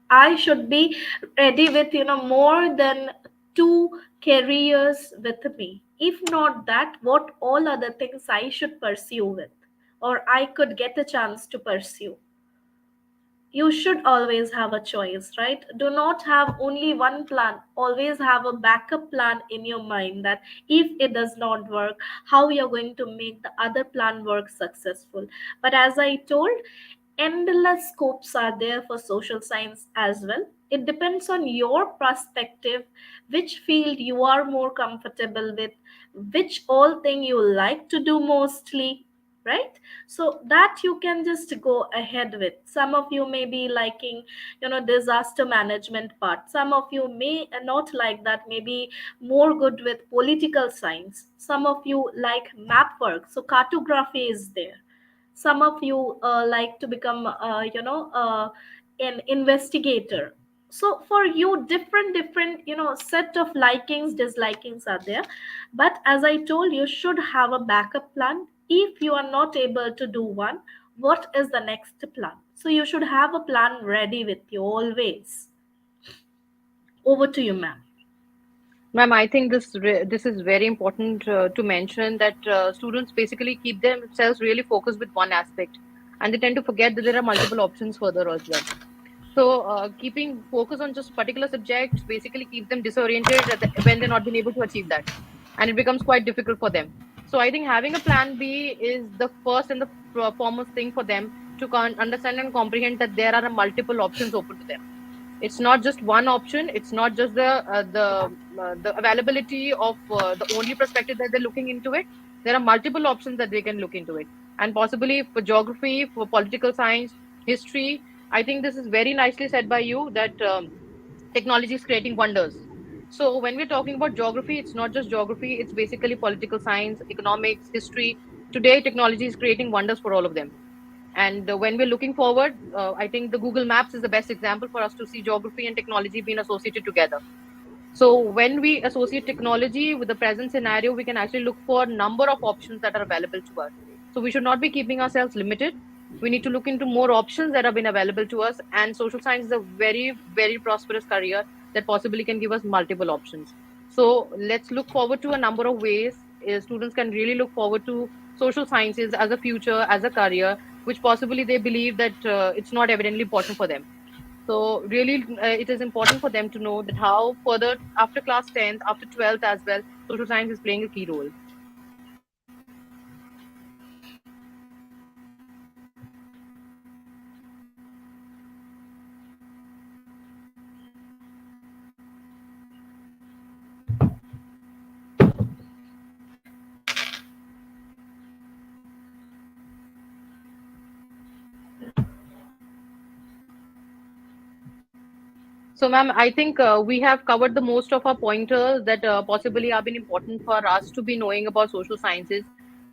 I should be ready with, more than two careers with me. If not that, what all other things I should pursue with, or I could get a chance to pursue? You should always have a choice, right? Do not have only one plan. Always have a backup plan in your mind, that if it does not work, how you're going to make the other plan work successful. But as I told, endless scopes are there for social science as well. It depends on your perspective, which field you are more comfortable with, which all thing you like to do mostly, right? So that you can just go ahead with. Some of you may be liking, disaster management part. Some of you may not like that, maybe more good with political science. Some of you like map work, so cartography is there. Some of you like to become, an investigator. So for you, different set of likings, dislikings are there. But as I told, you should have a backup plan. If you are not able to do one, what is the next plan? So you should have a plan ready with you always. Over to you, ma'am. Ma'am, I think this is very important to mention, that students basically keep themselves really focused with one aspect, and they tend to forget that there are multiple options further as well. So keeping focus on just particular subjects basically keeps them disoriented when they're not being able to achieve that, and it becomes quite difficult for them. So I think having a plan B is the first and the foremost thing for them to understand and comprehend that there are multiple options open to them. It's not just one option. It's not just the availability of the only perspective that they're looking into it. There are multiple options that they can look into it, and possibly for geography, for political science, history. I think this is very nicely said by you that technology is creating wonders. So when we're talking about geography, it's not just geography. It's basically political science, economics, history. Today, technology is creating wonders for all of them. And when we're looking forward, I think the Google Maps is the best example for us to see geography and technology being associated together. So when we associate technology with the present scenario, we can actually look for a number of options that are available to us. So we should not be keeping ourselves limited. We need to look into more options that have been available to us. And social science is a very, very prosperous career that possibly can give us multiple options. So let's look forward to a number of ways. Students can really look forward to social sciences as a future, as a career, which possibly they believe that it's not evidently important for them. So really, it is important for them to know that how further after class 10th, after 12th as well, social science is playing a key role. So, ma'am, I think we have covered the most of our pointers that possibly have been important for us to be knowing about social sciences,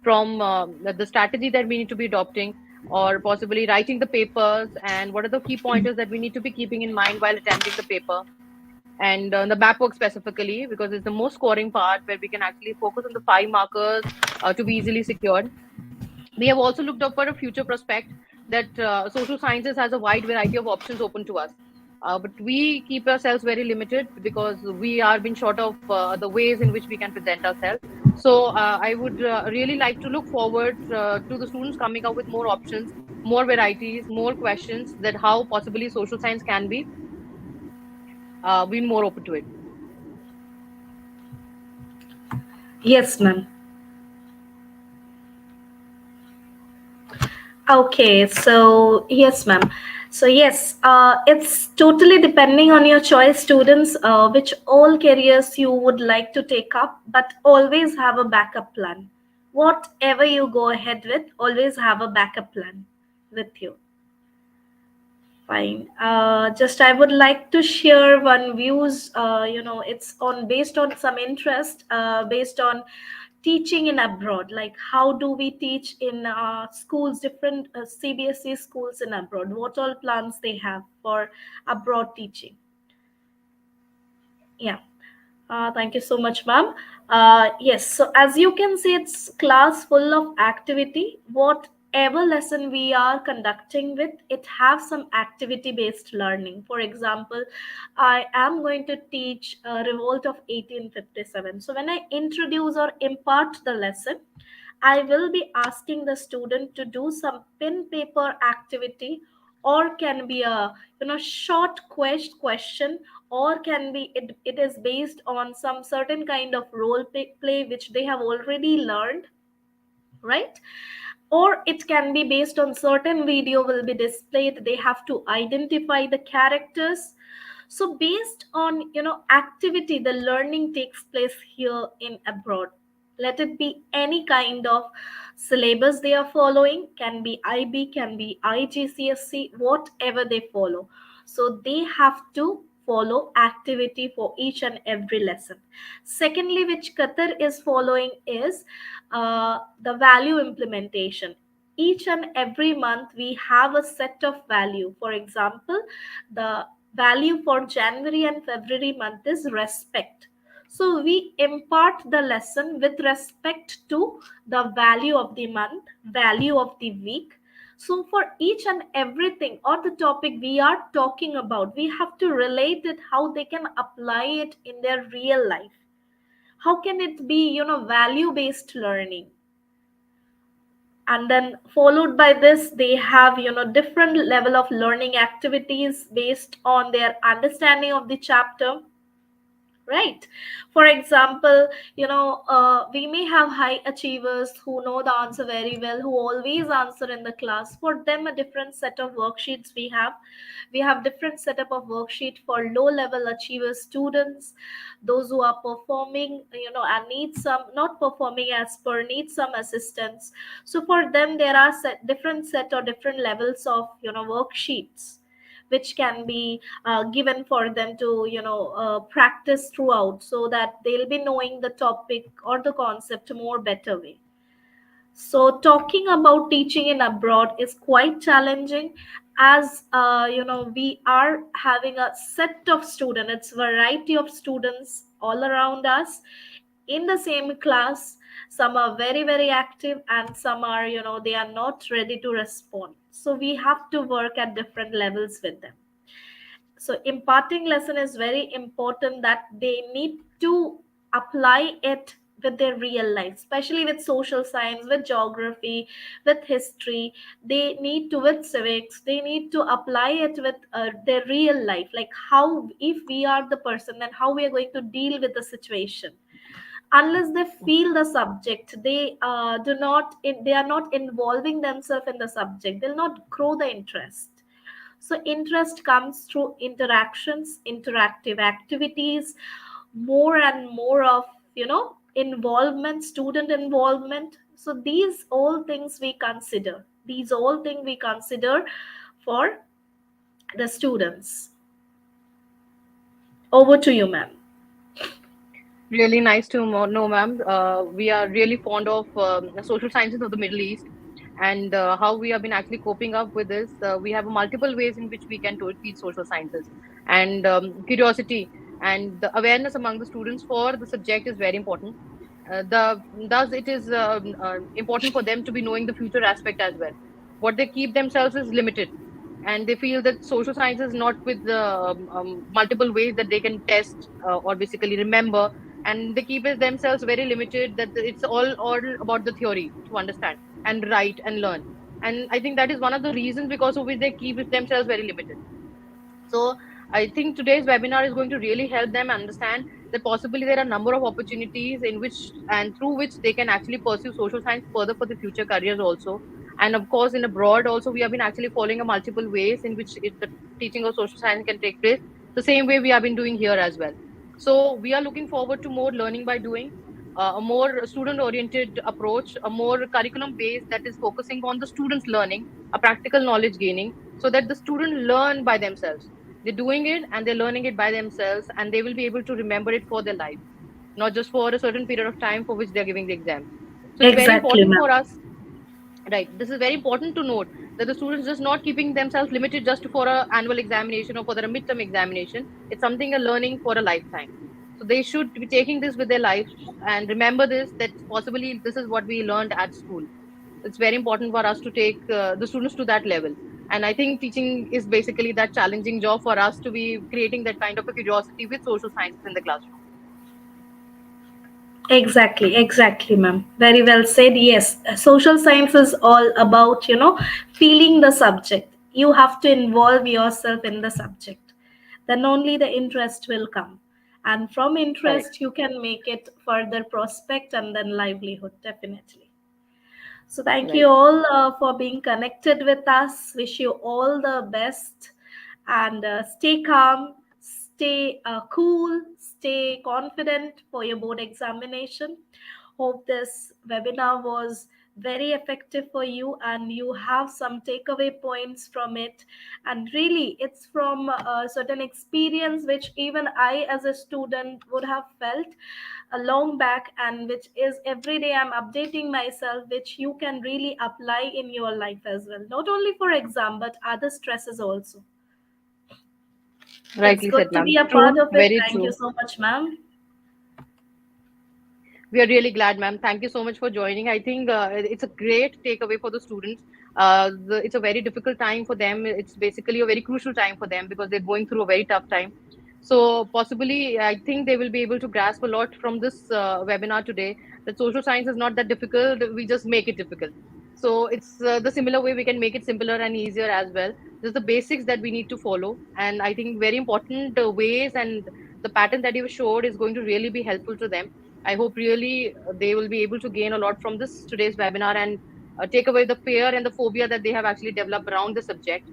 from the strategy that we need to be adopting, or possibly writing the papers, and what are the key pointers that we need to be keeping in mind while attempting the paper, and the map work specifically, because it's the most scoring part where we can actually focus on the 5 markers to be easily secured. We have also looked up for a future prospect that social sciences has a wide variety of options open to us. But we keep ourselves very limited because we are being short of the ways in which we can present ourselves. So I would really like to look forward to the students coming up with more options, more varieties, more questions that how possibly social science can be more open to it. Yes, ma'am. Okay, so yes, ma'am. So yes, it's totally depending on your choice, students, which all careers you would like to take up, but always have a backup plan. Whatever you go ahead with, always have a backup plan with you. Fine. Just I would like to share one views. It's on based on some interest, based on teaching in abroad. Like how do we teach in schools, different CBSE schools in abroad? What all plans they have for abroad teaching? Yeah. Thank you so much, ma'am. Yes, so as you can see, it's class full of activity. Whatever lesson we are conducting with, it have some activity-based learning. For example, I am going to teach Revolt of 1857. So when I introduce or impart the lesson, I will be asking the student to do some pen paper activity, or can be a short question, or can be it is based on some certain kind of play which they have already learned, right? Or it can be based on certain video will be displayed, they have to identify the characters. So based on activity, the learning takes place here in abroad. Let it be any kind of syllabus they are following, can be IB, can be IGCSE, whatever they follow. So they have to follow activity for each and every lesson. Secondly, which Qatar is following is the value implementation. Each and every month we have a set of value. For example, the value for January and February month is respect. So we impart the lesson with respect to the value of the month, value of the week. So for each and everything or the topic we are talking about, we have to relate it how they can apply it in their real life. How can it be value based learning? And then followed by this, they have, different level of learning activities based on their understanding of the chapter, right? For example, we may have high achievers who know the answer very well, who always answer in the class. For them, a different set of worksheets we have different setup of worksheet for low level achiever students, those who are performing, and need some, not performing as per, need some assistance. So for them, there are different set or different levels of, worksheets which can be given for them to, practice throughout, so that they'll be knowing the topic or the concept more better way. So talking about teaching in abroad is quite challenging, as we are having a set of students, it's variety of students all around us in the same class. Some are very very active, and some are, they are not ready to respond, so we have to work at different levels with them. So imparting lesson is very important, that they need to apply it with their real life, especially with social science, with geography, with history. They need to, with civics, they need to apply it with their real life, like how, if we are the person, then how we are going to deal with the situation. Unless they feel the subject, they they are not involving themselves in the subject, they'll not grow the interest. So interest comes through interactions, interactive activities, more and more of, involvement, student involvement. So these all things we consider. These all things we consider for the students. Over to you, ma'am. Really nice to know, ma'am. We are really fond of social sciences of the Middle East, and how we have been actually coping up with this. We have multiple ways in which we can teach social sciences, and curiosity and the awareness among the students for the subject is very important. Thus it is important for them to be knowing the future aspect as well. What they keep themselves is limited, and they feel that social science is not with the multiple ways that they can test or basically remember, and they keep it themselves very limited, that it's all about the theory to understand and write and learn. And I think that is one of the reasons because of which they keep it themselves very limited. So I think today's webinar is going to really help them understand that possibly there are a number of opportunities in which and through which they can actually pursue social science further for the future careers also. And of course, in abroad also, we have been actually following a multiple ways in which the teaching of social science can take place. The same way we have been doing here as well. So we are looking forward to more learning by doing, a more student-oriented approach, a more curriculum base that is focusing on the students' learning, a practical knowledge gaining, so that the student learn by themselves. They're doing it and they're learning it by themselves, and they will be able to remember it for their life, not just for a certain period of time for which they're giving the exams. So it's very Exactly, important ma'am. for us, right? This is very important to note that the students just not keeping themselves limited just for a annual examination or for a midterm examination. It's something a learning for a lifetime. So they should be taking this with their life and remember this, that possibly this is what we learned at school. It's very important for us to take the students to that level. And I think teaching is basically that challenging job for us to be creating that kind of a curiosity with social sciences in the classroom. Exactly, exactly, ma'am. Very well said. Yes, social science is all about, feeling the subject. You have to involve yourself in the subject. Then only the interest will come. And from Correct. interest, you can make it further prospect and then livelihood, definitely. So thank you Right. all for being connected with us. Wish you all the best, and stay calm, stay cool, stay confident for your board examination. Hope this webinar was very effective for you and you have some takeaway points from it. And really, it's from a certain experience which even I, as a student, would have felt a long back, and which is every day I'm updating myself, which you can really apply in your life as well, not only for exam but other stresses also. It's Rightly good said, to be ma'am. a part True. of it. Very Thank you true. so much, ma'am. We are really glad, ma'am. Thank you so much for joining. I think it's a great takeaway for the students. It's a very difficult time for them. It's basically a very crucial time for them because they're going through a very tough time. So possibly, I think they will be able to grasp a lot from this webinar today. That social science is not that difficult. We just make it difficult. So it's the similar way we can make it simpler and easier as well. There's the basics that we need to follow, and I think very important ways, and the pattern that you showed is going to really be helpful to them. I hope really they will be able to gain a lot from this today's webinar, and take away the fear and the phobia that they have actually developed around the subject.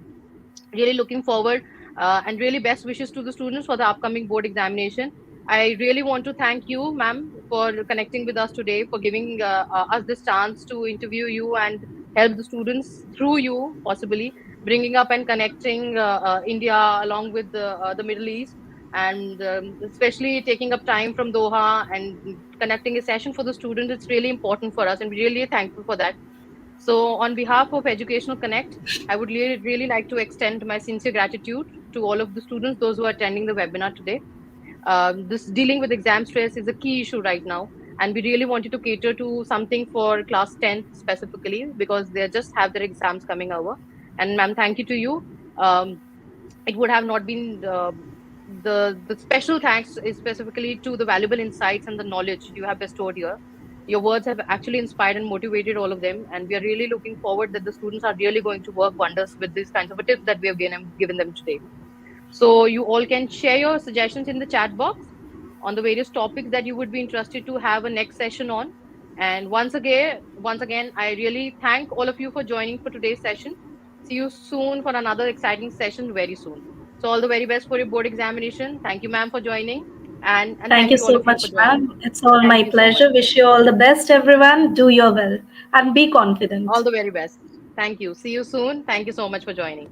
Really looking forward, and really best wishes to the students for the upcoming board examination. I really want to thank you, ma'am, for connecting with us today, for giving us this chance to interview you and help the students through you, possibly bringing up and connecting India along with the Middle East, and especially taking up time from Doha and connecting a session for the students. It's really important for us, and we're really thankful for that. So, on behalf of Educational Connect, I would really like to extend my sincere gratitude to all of the students, those who are attending the webinar today. This dealing with exam stress is a key issue right now, and we really wanted to cater to something for class 10 specifically, because they just have their exams coming over. And ma'am, thank you to you. Um, it would have not been the special thanks is specifically to the valuable insights and the knowledge you have bestowed here. Your words have actually inspired and motivated all of them, and we are really looking forward that the students are really going to work wonders with these kinds of tips that we have given them today. So you all can share your suggestions in the chat box on the various topics that you would be interested to have a next session on. And once again, I really thank all of you for joining for today's session. See you soon for another exciting session very soon. So all the very best for your board examination. Thank you, ma'am, for joining. And Thank thank you you all so of you for much, joining. ma'am. It's all my Thank you so much. pleasure. Wish you all the best, everyone. Do your well and be All confident. the very best. Thank you. See you soon. Thank you so much for joining.